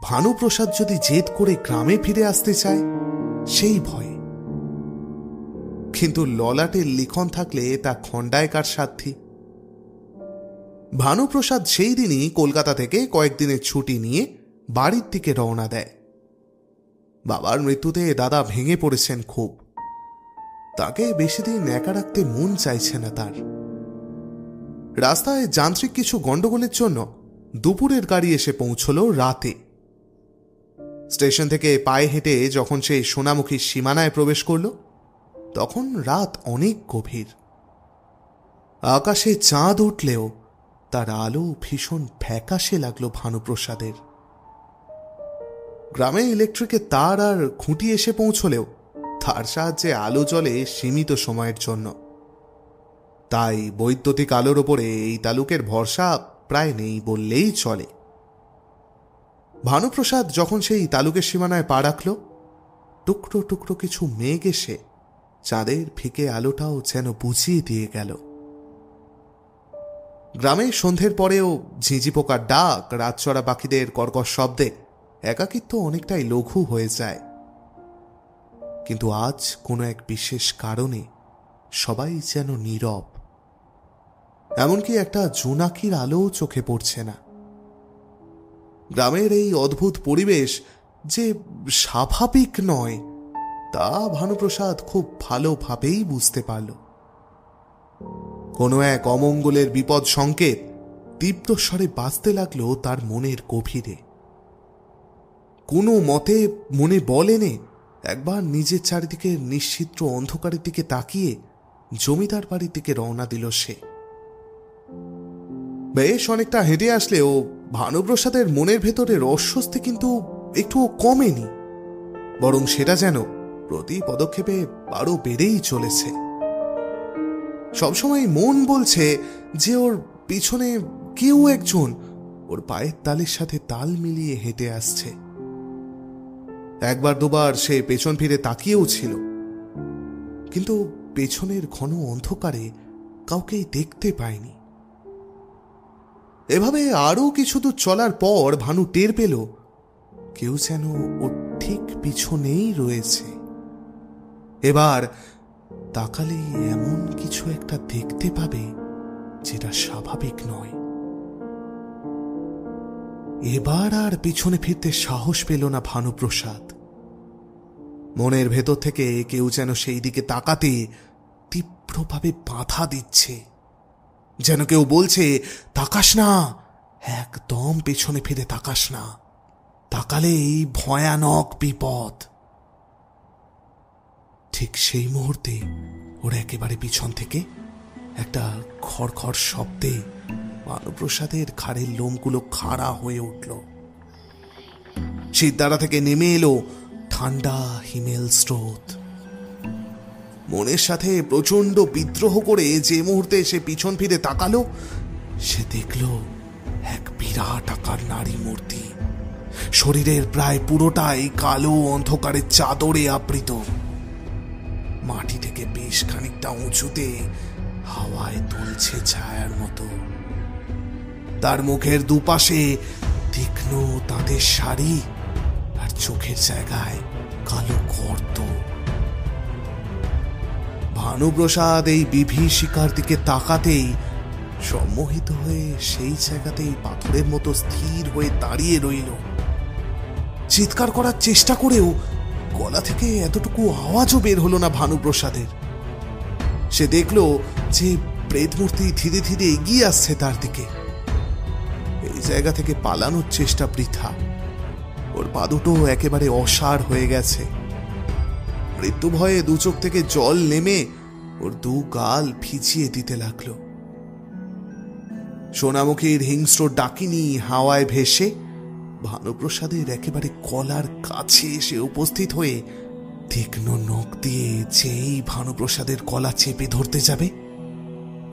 ভানুপ্রসাদ যদি জেদ করে গ্রামে ফিরে আসতে চায় সেই ভয়ে। কিন্তু ললাটের লিখন থাকলে তা খণ্ডায় কার সাধ্যি? ভানুপ্রসাদ সেই দিনই কলকাতা থেকে কয়েকদিনের ছুটি নিয়ে বাড়ির দিকে রওনা দেয়। বাবার মৃত্যুতে দাদা ভেঙে পড়েছেন খুব। তাকে বেশি দিন একা রাখতে মন চাইছে না তার। রাস্তায় যান্ত্রিক কিছু গন্ডগোলের জন্য দুপুরের গাড়ি এসে পৌঁছল রাতে। স্টেশন থেকে পায়ে হেঁটে যখন সে সোনামুখীর সীমানায় প্রবেশ করল তখন রাত অনেক গভীর। আকাশে চাঁদ উঠলেও তার আলো ভীষণ ফ্যাকাশে লাগলো ভানুপ্রসাদের। গ্রামে ইলেকট্রিকের তার আর খুঁটি এসে পৌঁছলেও তার সাহায্যে আলো জ্বলে সীমিত সময়ের জন্য। তাই বৈদ্যুতিক আলোর ওপরে এই তালুকের ভরসা প্রায় নেই বললেই চলে। ভানুপ্রসাদ যখন সেই তালুকের সীমানায় পা রাখল টুকরো টুকরো কিছু মেঘ এসে চাঁদের ফিকে আলোটাও যেন বুঝিয়ে দিয়ে গেল। গ্রামে সন্ধ্যের পরেও ঝিঁঝি পোকার ডাক, রাতচরা পাখিদের কর্কশ শব্দে একাকিত্ব অনেকটাই লঘু হয়ে যায়। কিন্তু আজ কোনো এক বিশেষ কারণে সবাই যেন নীরব। এমনকি একটা জোনাকির আলো চোখে পড়ছে না। গ্রামের এই অদ্ভুত পরিবেশ যে স্বাভাবিক নয় তা ভানুপ্রসাদ খুব ভালোভাবেই বুঝতে পারল। কোনো এক অমঙ্গলের বিপদ সংকেত তীব্র স্বরে বাজতে লাগলো তার মনের গভীরে। কোনো মতে মনে বল এনে একবার নিজের চারিদিকে নিশ্চিদ্র অন্ধকারের দিকে তাকিয়ে জমিদার বাড়ির দিকে রওনা দিল সে। বেশ অনেকটা হেঁটে আসলেও ভানুপ্রসাদের মনের ভেতরের অস্বস্তি কিন্তু একটুও কমেনি, বরং সেটা যেন প্রতি পদক্ষেপে আরো বেড়েই চলেছে। সবসময় মন বলছে যে ওর পিছনে কেউ একজন ওর পায়ের তালের সাথে তাল মিলিয়ে হেঁটে আসছে। একবার দুবার সে পেছন ফিরে তাকিয়েও ছিল, কিন্তু পেছনের ঘন অন্ধকারে কাউকেই দেখতে পায়নি। এভাবে আরো কিছু দূর চলার পর ভানু টের পেল কেউ যেন ওর ঠিক পিছনেই রয়েছে। এবার তাকালে এমন কিছু একটা দেখতে পাবে যেটা স্বাভাবিক নয়। এবার আর পিছনে ফিরতে সাহস পেল না ভানুপ্রসাদ। মনের ভেতর থেকে কেউ যেন সেই দিকে তাকাতে তীব্রভাবে বাধা দিচ্ছে, যেন কেউ বলছে, তাকাস না, একদম পেছনে ফিরে তাকাস না, তাকালেই ভয়ানক বিপদ। ঠিক সেই মুহূর্তে ওর একেবারে পিছন থেকে একটা খড়খড় শব্দে ভানুপ্রসাদের ঘাড়ের লোমগুলো খাড়া হয়ে উঠল। সিদ্ধারা থেকে নেমে এলো ঠান্ডা হিমেল স্রোত। মনের সাথে প্রচন্ড বিদ্রোহ করে যে মুহূর্তে সে পিছন ফিরে তাকালো, সে দেখল এক বিরাট আকার নারী মূর্তি, শরীরের প্রায় পুরোটাই কালো অন্ধকারের চাদরে আবৃত। মাটি থেকে বেশ খানিকটা উঁচুতে হাওয়ায় দুলছে ছায়ার মতো। তার মুখের দুপাশে তীক্ষ্ণ তাঁতের শাড়ি আর চোখের জায়গায় কালো গর্ত। ভানুপ্রসাদ এই বিভীষিকার দিকে তাকাতেই সম্মোহিত হয়ে সেই জায়গাতেই পাথরের মতো স্থির হয়ে দাঁড়িয়ে রইল। চিৎকার করার চেষ্টা করেও গলা থেকে এতটুকু আওয়াজও বের হলো না ভানুপ্রসাদের। সে দেখল যে প্রেতমূর্তি ধীরে ধীরে এগিয়ে আসছে তার দিকে। এই জায়গা থেকে পালানোর চেষ্টা বৃথা। ওর পা দুটো একেবারে অসাড় হয়ে গেছে। মৃত্যু ভয়ে দু চোখ থেকে জল নেমে ওর দু গাল ভিজিয়ে দিতে লাগলো। সোনামুখীর হিংস্র ডাকিনী হাওয়ায় ভেসে ভানুপ্রসাদের একেবারে গলার কাছে এসে উপস্থিত হয়ে তীক্ষ্ণ নখ দিয়ে যেই ভানুপ্রসাদের গলা চেপে ধরতে যাবে,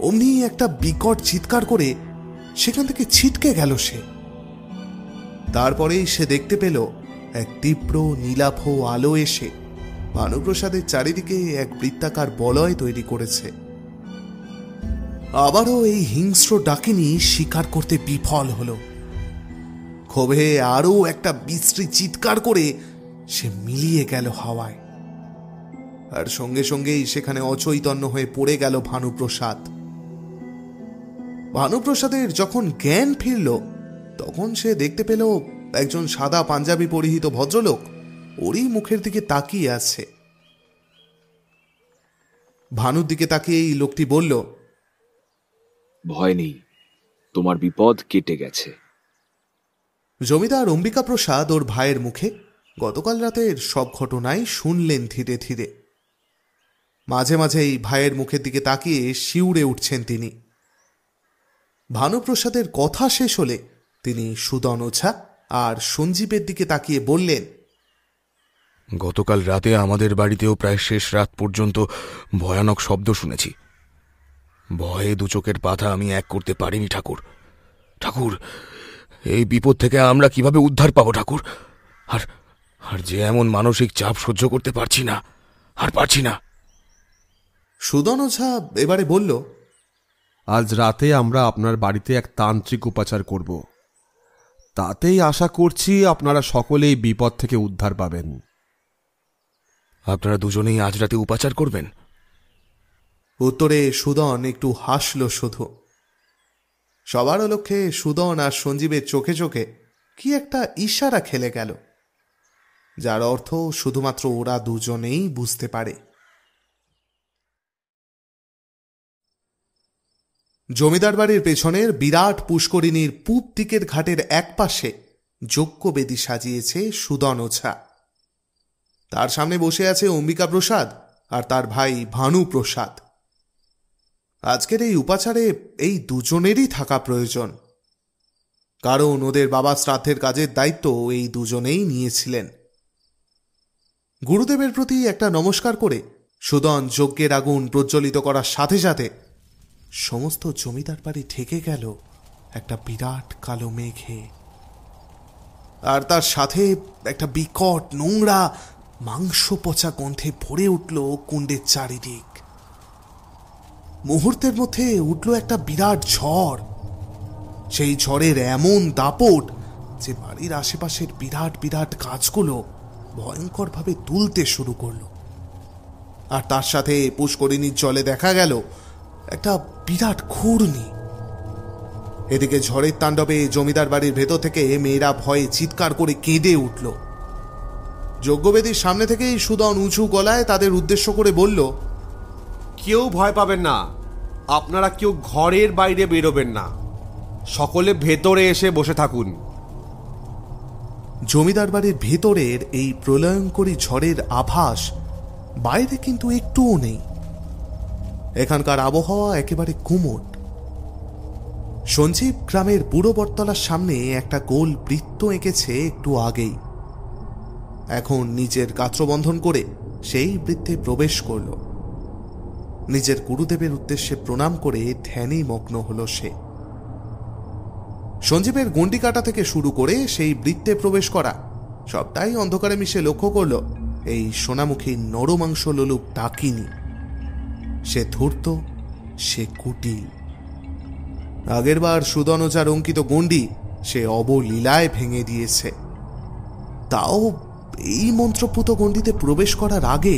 অমনি একটা বিকট চিৎকার করে সেখান থেকে ছিটকে গেল সে। তারপরেই সে দেখতে পেল এক তীব্র নীলাভ আলো এসে ভানুপ্রসাদের চারিদিকে এক বৃত্তাকার বলয় তৈরি করেছে। আবারও এই হিংস্র ডাকিনী শিকার করতে বিফল হল। ক্ষোভে আরো একটা বিশ্রী চিৎকার করে সে মিলিয়ে গেল হাওয়ায়, আর সঙ্গে সঙ্গেই সেখানে অচৈতন্য হয়ে পড়ে গেল ভানুপ্রসাদ। ভানুপ্রসাদের যখন জ্ঞান ফিরল, তখন সে দেখতে পেল একজন সাদা পাঞ্জাবি পরিহিত ভদ্রলোক ওরই মুখের দিকে তাকিয়ে আছে। ভানুর দিকে তাকিয়ে এই লোকটি বলল, ভয় নেই, তোমার বিপদ কেটে গেছে। জমিদার অম্বিকা প্রসাদ ওর ভাইয়ের মুখে গতকাল রাতের সব ঘটনাই শুনলেন ধীরে ধীরে। মাঝে মাঝেই ভাইয়ের মুখের দিকে তাকিয়ে শিউরে উঠছেন তিনি। ভানুপ্রসাদের কথা শেষ হলে তিনি সুদন ওঝা আর সঞ্জীবের দিকে তাকিয়ে বললেন, গতকাল রাতে আমাদের বাড়িতেও প্রায় শেষ রাত পর্যন্ত ভয়ানক শব্দ শুনেছি। ভয়ে দু চোখের পাতা আমি এক করতে পারিনি। ঠাকুর, ঠাকুর, এই বিপদ থেকে আমরা কিভাবে উদ্ধার পাবো ঠাকুর? আর আর যে এমন মানসিক চাপ সহ্য করতে পারছি না, আর পারছি না। সুদন ওঝা এবারে বলল, আজ রাতে আমরা আপনার বাড়িতে এক তান্ত্রিক উপাচার করব। তাতেই আশা করছি আপনারা সকলেই বিপদ থেকে উদ্ধার পাবেন। আপনারা দুজনেই আজ রাতে উপাচার করবেন? উত্তরে সুদন একটু হাসল শুধু। সবার লক্ষ্যে সুদন আর সঞ্জীবের চোখে চোখে কি একটা ইশারা খেলে গেল, যার অর্থ শুধুমাত্র ওরা দুজনেই বুঝতে পারে। জমিদার বাড়ির পেছনের বিরাট পুষ্করিণীর পূব দিকের ঘাটের এক পাশে যজ্ঞবেদী সাজিয়েছে সুদন ওঝা। তার সামনে বসে আছে অম্বিকা প্রসাদ আর তার ভাই ভানু প্রসাদ। আজকের এই উপাচারে এই দুজনেরই থাকা প্রয়োজন, কারণ ওদের বাবা শ্রাদ্ধের কাজের দায়িত্ব এই দুজনেই নিয়েছিলেন। গুরুদেবের প্রতি একটা নমস্কার করে সুদন যজ্ঞের আগুন প্রজ্বলিত করার সাথে সাথে সমস্ত জমিদার বাড়ি ঢেকে গেল একটা বিরাট কালো মেঘে। আর তার সাথে একটা বিকট নোংরা মাংস পচা গন্ধে ভরে উঠল কুণ্ডের চারিদিক। মুহূর্তের মধ্যে উঠল একটা বিরাট ঝড়। সেই ঝড়ের এমন দাপট যে বাড়ির আশেপাশের বিরাট বিরাট গাছগুলো ভয়ঙ্করভাবে দুলতে শুরু করলো। আর তার সাথে পুষ্করিণীর জলে দেখা গেল একটা বিরাট ঘূর্ণি। এদিকে ঝড়ের তাণ্ডবে জমিদার বাড়ির ভেতর থেকে মেয়েরা ভয়ে চিৎকার করে কেঁদে উঠল। যজ্ঞবেদীর সামনে থেকেই সুদন উঁচু গলায় তাদের উদ্দেশ্য করে বলল, কেউ ভয় পাবেন না, আপনারা কেউ ঘরের বাইরে বেরোবেন না, সকলে ভেতরে এসে বসে থাকুন। জমিদার বাড়ির ভেতরের এই প্রলয়ঙ্করী ঝড়ের আভাস বাইরে কিন্তু একটুও নেই। এখানকার আবহাওয়া একেবারে কুমোট। সঞ্জীব গ্রামের বুড়ো বটতলার সামনে একটা গোল বৃত্ত এঁকেছে একটু আগেই। এখন নিজের গাত্রবন্ধন করে সেই বৃত্তে প্রবেশ করল। নিজের গুরুদেবের উদ্দেশ্যে প্রণাম করে ধ্যানেই মগ্ন হল সে। সঞ্জীবের গণ্ডি কাটা থেকে শুরু করে সেই বৃত্তে প্রবেশ করা সবটাই অন্ধকারে মিশে লক্ষ্য করল এই সোনামুখী নরমাংস লোলুপ ডাকিনী। সে ধূর্ত, সে কুটিল। আগেরবার সুদন যার অঙ্কিত গণ্ডি সে অবলীলায় ভেঙে দিয়েছে। তাও এই মন্ত্রপুত গণ্ডিতে প্রবেশ করার আগে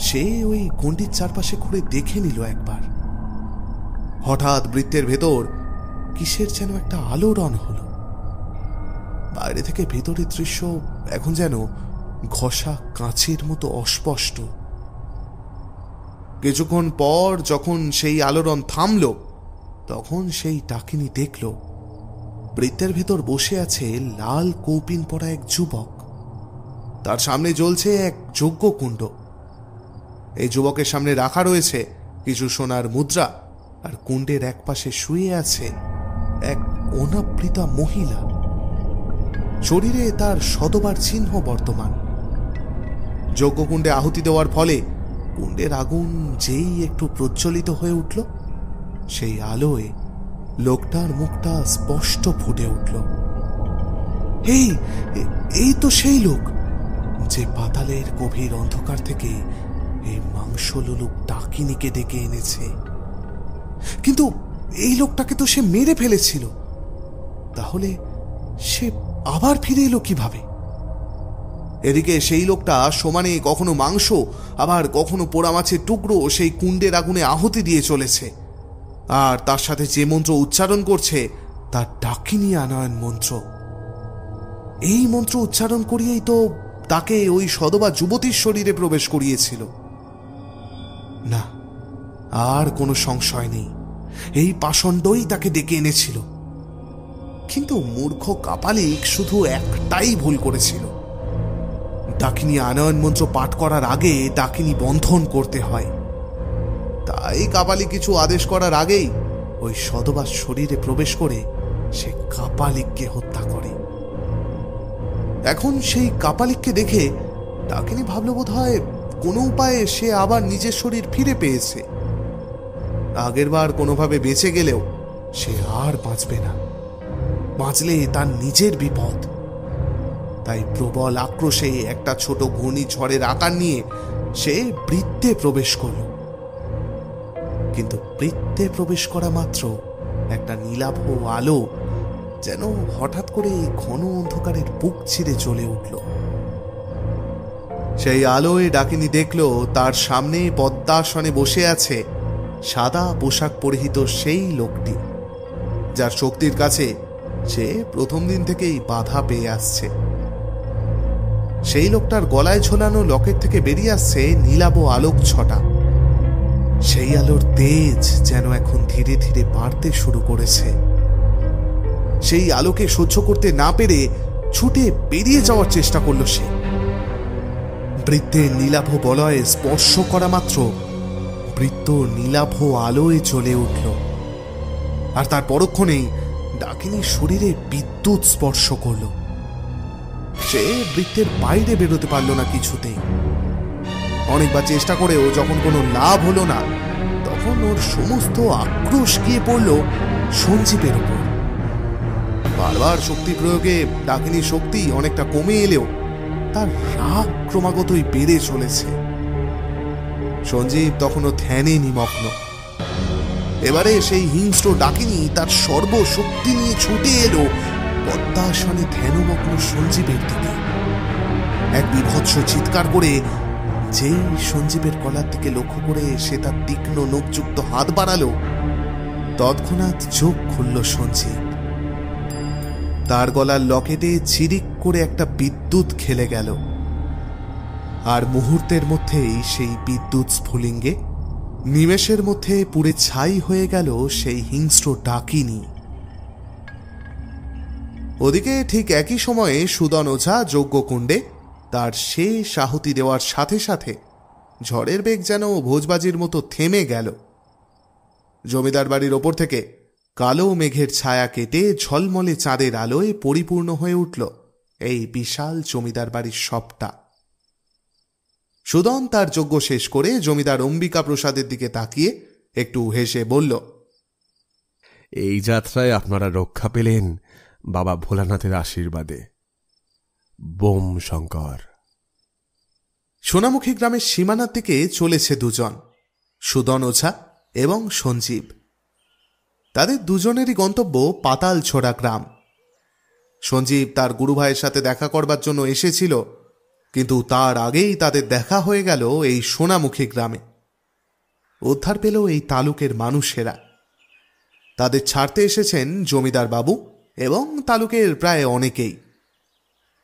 সে ওই গণ্ডির চারপাশে ঘুরে দেখে নিল একবার। হঠাৎ বৃত্তের ভেতর কিসের যেন একটা আলোড়ন হলো। বাইরে থেকে ভেতরের দৃশ্য এখন যেন ঘষা কাঁচের মতো অস্পষ্ট। কিছুক্ষণ পর যখন সেই আলোড়ন থামল, তখন সেই ডাকিনী দেখল বৃত্তের ভেতর বসে আছে লাল কৌপিন পরা এক যুবক। তার সামনে জ্বলছে এক যজ্ঞকুণ্ড। এই যুবকের সামনে রাখা রয়েছে কিছু সোনার মুদ্রা, আর কুণ্ডের এক পাশে শুয়ে আছে এক অনাবৃতা মহিলা। শরীরে তার শতবার চিহ্ন বর্তমান। যজ্ঞকুণ্ডে আহুতি দেওয়ার ফলে কুণ্ডের আগুন যেই একটু প্রজ্বলিত হয়ে উঠল, সেই আলোয় লোকটার মুখটা স্পষ্ট ফুটে উঠল। এই তো সেই লোক যে পাতালের গভীর অন্ধকার থেকে এই মাংসলোলুপ ডাকিনীকে ডেকে এনেছে। কিন্তু এই লোকটাকে তো সে মেরে ফেলেছিল, তাহলে সে আবার ফিরে এলো কিভাবে? এদিকে সেই লোকটা সমানে কখনো মাংস আবার কখনো পোড়া মাছের টুকরো সেই কুণ্ডের আগুনে আহুতি দিয়ে চলেছে। আর তার সাথে যে মন্ত্র উচ্চারণ করছে তার ডাকিনী আনয়ন মন্ত্র। এই মন্ত্র উচ্চারণ করিয়েই তো তাকে ওই সদবা যুবতীর শরীরে প্রবেশ করিয়েছিল। না, আর কোনো সংশয় নেই, এই পাষণ্ডই তাকে ডেকে এনেছিল। কিন্তু মূর্খ কাপালিক শুধু একটাই ভুল করেছিল। ডাকিনী আনয়ন মন্ত্র পাঠ করার আগে ডাকিনী বন্ধন করতে হয়। তাই কাপালিক কিছু আদেশ করার আগেই ওই সদবার শরীরে প্রবেশ করে সে কাপালিককে হত্যা করে। এখন সেই কাপালিককে দেখে ডাকিনী ভাবল বোধ হয় কোনো উপায়ে সে আবার নিজের শরীর ফিরে পেয়েছে। আগেরবার কোনোভাবে বেঁচে গেলেও সে আর বাঁচবে না, বাঁচলে তার নিজের বিপদ। তাই প্রবল আক্রোশে একটা ছোট ঘূর্ণিঝড়ের আকার নিয়ে সে বৃত্তে প্রবেশ করল। কিন্তু বৃত্তে প্রবেশ করা মাত্র একটা নীলাভ আলো যেন হঠাৎ করে ঘন অন্ধকারের বুক ছিঁড়ে চলে উঠল। সেই আলোয় ডাকিনী দেখল তার সামনে পদ্মাসনে বসে আছে সাদা পোশাক পরিহিত সেই লোকটি, যার শক্তির কাছে সে প্রথম দিন থেকেই বাধা পেয়ে আসছে। সেই লোকটার গলায় ঝোলানো লকেট থেকে বেরিয়ে আসছে নীলাভ আলোক ছটা। সেই আলোর তেজ যেন এখন ধীরে ধীরে বাড়তে শুরু করেছে। সেই আলোকে সহ্য করতে না পেরে ছুটে বেরিয়ে যাওয়ার চেষ্টা করল সে। বৃত্তের নীলাভ বলয়ে স্পর্শ করা মাত্র বৃত্ত নীলাভ আলোয় জ্বলে উঠল, আর তার পরক্ষণেই ডাকিনীর শরীরে বিদ্যুৎ স্পর্শ করল। সে বৃত্তের বাইরে বেরোতে পারল না কিছুতেই। অনেকবার চেষ্টা করেও যখন কোনো লাভ হলো না, তখন ওর সমস্ত আক্রোশ গিয়ে পড়ল সঞ্জীবের উপর। বারবার শক্তি প্রয়োগে ডাকিনীর শক্তি অনেকটা কমে এলেও তার রাগ ক্রমাগতই বেড়ে চলেছে। সঞ্জীব তখনও ধ্যানে নিমগ্ন। এবারে সেই হিংস্র ডাকিনী তার সর্বশক্তি নিয়ে ছুটে এলো পদ্মাসনে ধ্যানমগ্ন সঞ্জীবের দিকে। এক বিভৎস চিৎকার করে যেই সঞ্জীবের গলার দিকে লক্ষ্য করে সে তার তীক্ষ্ণ নখযুক্ত হাত বাড়ালো, তৎক্ষণাৎ চোখ খুলল সঞ্জীব। তার গলার লকেটে ছিরিক করে একটা বিদ্যুৎ খেলে গেল, আর মুহূর্তের মধ্যেই সেই বিদ্যুৎ স্ফুলিঙ্গে নিমেষের মধ্যে পুড়ে ছাই হয়ে গেল সেই হিংস্র ডাকিনী। ওদিকে ঠিক একই সময়ে সুদন ওঝা যজ্ঞকুণ্ডে তার শেষ আহুতি দেওয়ার সাথে সাথে ঝড়ের বেগ যেন ভোজবাজির মতো থেমে গেল। জমিদার বাড়ির ওপর থেকে কালো মেঘের ছায়া কেটে ঝলমলে চাঁদের আলোয় পরিপূর্ণ হয়ে উঠল এই বিশাল জমিদার বাড়ির সবটা। সুদন তার যজ্ঞ শেষ করে জমিদার অম্বিকা প্রসাদের দিকে তাকিয়ে একটু হেসে বলল, এই যাত্রায় আপনারা রক্ষা পেলেন বাবা ভোলানাথের আশীর্বাদে। বোম শঙ্কর। সোনামুখী গ্রামের সীমানার দিকে চলেছে দুজন, সুদন ওঝা এবং সঞ্জীব। তাদের দুজনেরই গন্তব্য পাতালছোড়া গ্রাম। সঞ্জীব তার গুরুভাইয়ের সাথে দেখা করবার জন্য এসেছিল, কিন্তু তার আগেই তাদের দেখা হয়ে গেল এই সোনামুখী গ্রামে। উদ্ধার পেল এই তালুকের মানুষেরা। তাদের ছাড়তে এসেছেন জমিদার বাবু এবং তালুকের প্রায় অনেকেই।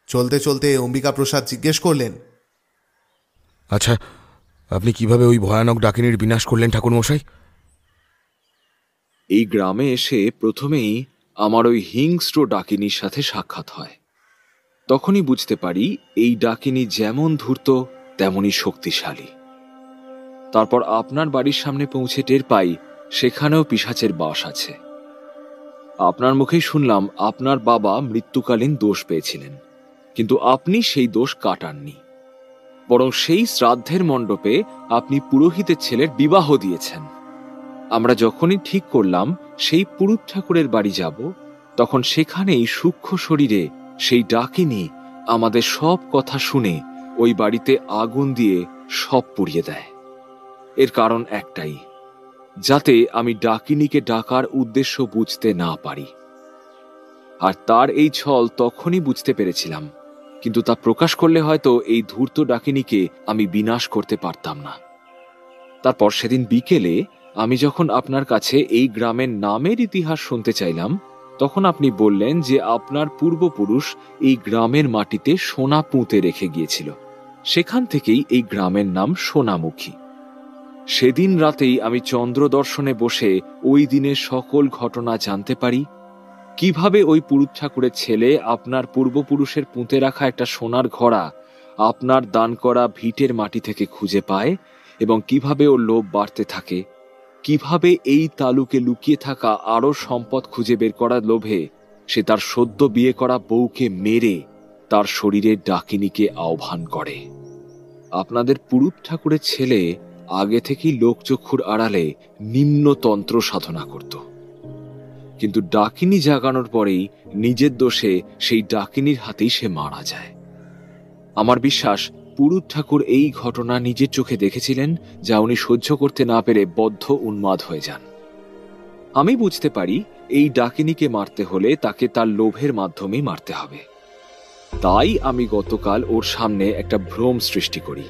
চলতে চলতে অম্বিকা প্রসাদ জিজ্ঞেস করলেন, আচ্ছা, আপনি কিভাবে ওই ভয়ানক ডাকিনীর বিনাশ করলেন ঠাকুরমশাই? এই গ্রামে এসে প্রথমেই আমার ওই হিংস্র ডাকিনীর সাথে সাক্ষাৎ হয়। তখনই বুঝতে পারি এই ডাকিনী যেমন ধূর্ত তেমনই শক্তিশালী। তারপর আপনার বাড়ির সামনে পৌঁছে টের পাই সেখানেও পিশাচের বাস আছে। আপনার মুখেই শুনলাম আপনার বাবা মৃত্যুকালীন দোষ পেয়েছিলেন, কিন্তু আপনি সেই দোষ কাটাননি, বরং সেই শ্রাদ্ধের মণ্ডপে আপনি পুরোহিতের ছেলের বিবাহ দিয়েছেন। আমরা যখনই ঠিক করলাম সেই পুরুত ঠাকুরের বাড়ি যাব, তখন সেখানেই সূক্ষ্ম শরীরে সেই ডাকিনী আমাদের সব কথা শুনে ওই বাড়িতে আগুন দিয়ে সব পুড়িয়ে দেয়। এর কারণ একটাই, যাতে আমি ডাকিনীকে ডাকার উদ্দেশ্য বুঝতে না পারি। আর তার এই ছল তখনই বুঝতে পেরেছিলাম, কিন্তু তা প্রকাশ করলে হয়তো এই ধূর্ত ডাকিনীকে আমি বিনাশ করতে পারতাম না। তারপর সেদিন বিকেলে আমি যখন আপনার কাছে এই গ্রামের নামের ইতিহাস শুনতে চাইলাম, তখন আপনি বললেন যে আপনার পূর্বপুরুষ এই গ্রামের মাটিতে সোনা পুঁতে রেখে গিয়েছিল। সেখান থেকেই এই গ্রামের নাম সোনামুখী। সেদিন রাতেই আমি চন্দ্র দর্শনে বসে ওই দিনের সকল ঘটনা জানতে পারি। কিভাবে ওই পুরুত ঠাকুরের ছেলে আপনার পূর্বপুরুষের পুঁতে রাখা একটা সোনার ঘড়া আপনার দান করা ভিটের মাটি থেকে খুঁজে পায়, এবং কিভাবে ওর লোভ বাড়তে থাকে। কিভাবে এই তালুকে লুকিয়ে থাকা আরো সম্পদ খুঁজে বের করার লোভে সে তার সদ্য বিয়ে করা বউকে মেরে তার শরীরের ডাকিনীকে আহ্বান করে। আপনাদের পুরুত ঠাকুরের ছেলে আগে থেকেই লোকচক্ষুর আড়ালে নিম্নতন্ত্র সাধনা করত, কিন্তু ডাকিনী জাগানোর পরেই নিজের দোষে সেই ডাকিনীর হাতেই সে মারা যায়। আমার বিশ্বাস পুরুত ঠাকুর এই ঘটনা নিজের চোখে দেখেছিলেন, যা উনি সহ্য করতে না পেরে বদ্ধ উন্মাদ হয়ে যান। আমি বুঝতে পারি এই ডাকিনীকে মারতে হলে তাকে তার লোভের মাধ্যমেই মারতে হবে। তাই আমি গতকাল ওর সামনে একটা ভ্রম সৃষ্টি করি।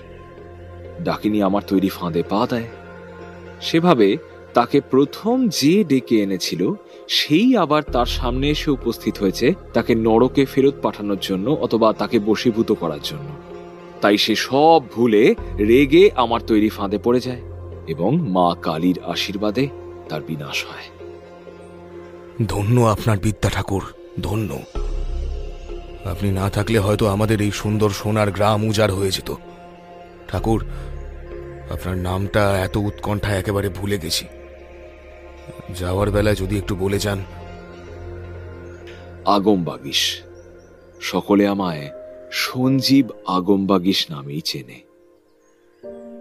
ডাকিনী আমার তৈরি ফাঁদে পা দেয়। সেভাবে তাকে প্রথম যে ডেকে এনেছিল সেই আবার তার সামনে এসে উপস্থিত হয়েছে তাকে নরকে ফেরত পাঠানোর জন্য, অথবা তাকে বশীভূত করার জন্য। তাই সে সব ভুলে রেগে আমার তৈরি ফাঁদে পড়ে যায়, এবং মা কালীর আশীর্বাদে তার বিনাশ হয়। ধন্য আপনার বিদ্যা ঠাকুর, ধন্য। আপনি না থাকলে হয়তো আমাদের এই সুন্দর সোনার গ্রাম উজাড় হয়ে যেত। ঠাকুর, আপনার নামটা এত উৎকণ্ঠায় একেবারে ভুলে গেছি। যাওয়ার বেলায় যদি একটু বলে যান। আগমবাগিস। সকলে আমায় সঞ্জীব আগমবাগিস নামেই চেনে।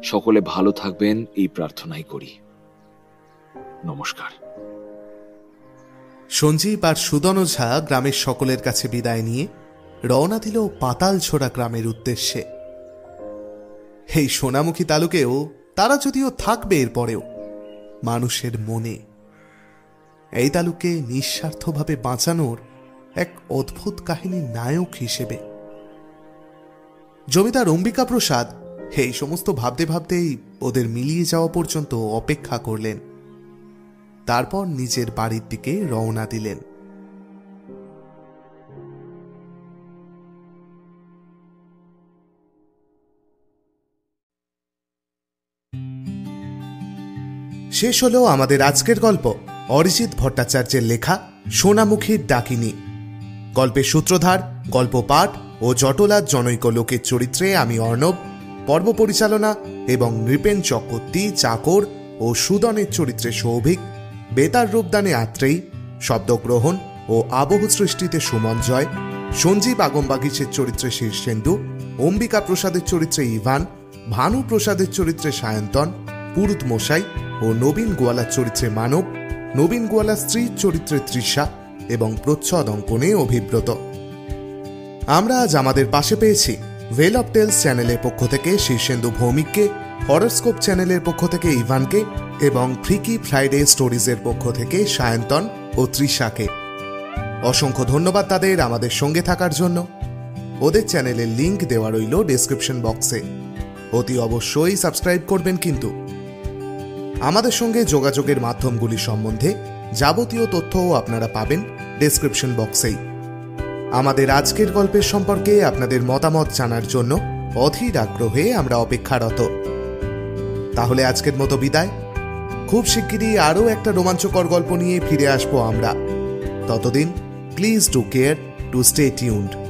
সকলে ভালো থাকবেন এই প্রার্থনাই করি। নমস্কার। সঞ্জীব আর সুদন ঝা গ্রামের সকলের কাছে বিদায় নিয়ে রওনা দিল পাতালছোড়া গ্রামের উদ্দেশ্যে। এই সোনামুখী তালুকেও তারা যদিও থাকবে এরপরেও মানুষের মনে। এই তালুকে নিঃস্বার্থভাবে বাঁচানোর এক অদ্ভুত কাহিনীর নায়ক হিসেবে। জমিদার অম্বিকা প্রসাদ এই সমস্ত ভাবতে ভাবতেই ওদের মিলিয়ে যাওয়া পর্যন্ত অপেক্ষা করলেন। তারপর নিজের বাড়ির দিকে রওনা দিলেন। শেষ হলো আমাদের আজকের গল্প, অরিজিৎ ভট্টাচার্যের লেখা সোনামুখীর ডাকিনী। গল্পের সূত্রধার, গল্প পাঠ ও জটলার জনৈক লোকের চরিত্রে আমি অর্ণব, পর্ব পরিচালনা এবং নৃপেন চক্রবর্তী, চাকর ও সুদনের চরিত্রে সৌভিক, বেতার রূপদানে আত্রেয়ী, শব্দগ্রহণ ও আবহ সৃষ্টিতে সুমন জয়, সঞ্জীব আগমবাগিসের চরিত্রে শীর্ষেন্দু, অম্বিকা প্রসাদের চরিত্রে ইভান, ভানু প্রসাদের চরিত্রে সায়ন্তন, পুরুত মশাই ও নবীন গোয়ালার চরিত্রে মানব, নবীন গোয়ালার স্ত্রীর চরিত্রে তৃষা এবং প্রচ্ছদ অঙ্কনে অভিব্রত। আমরা আজ আমাদের পাশে পেয়েছি ওয়েল অফ টেলস চ্যানেলের পক্ষ থেকে শীর্ষেন্দু ভৌমিককে, হরস্কোপ চ্যানেলের পক্ষ থেকে ইভানকে এবং ফ্রিকি ফ্রাইডে স্টোরিজের পক্ষ থেকে সায়ন্তন ও তৃষাকে। অসংখ্য ধন্যবাদ তাদের আমাদের সঙ্গে থাকার জন্য। ওদের চ্যানেলের লিংক দেওয়া রইল ডেসক্রিপশন বক্সে। অতি অবশ্যই সাবস্ক্রাইব করবেন। কিন্তু আমাদের সঙ্গে যোগাযোগের মাধ্যমগুলি সম্বন্ধে যাবতীয় তথ্যও আপনারা পাবেন ডেসক্রিপশন বক্সেই। আমাদের আজকের গল্পের সম্পর্কে আপনাদের মতামত জানার জন্য অধীর আগ্রহে আমরা অপেক্ষারত। তাহলে আজকের মতো বিদায়। খুব শিগগিরই আরও একটা রোমাঞ্চকর গল্প নিয়ে ফিরে আসবো আমরা। ততদিন please do care to stay tuned.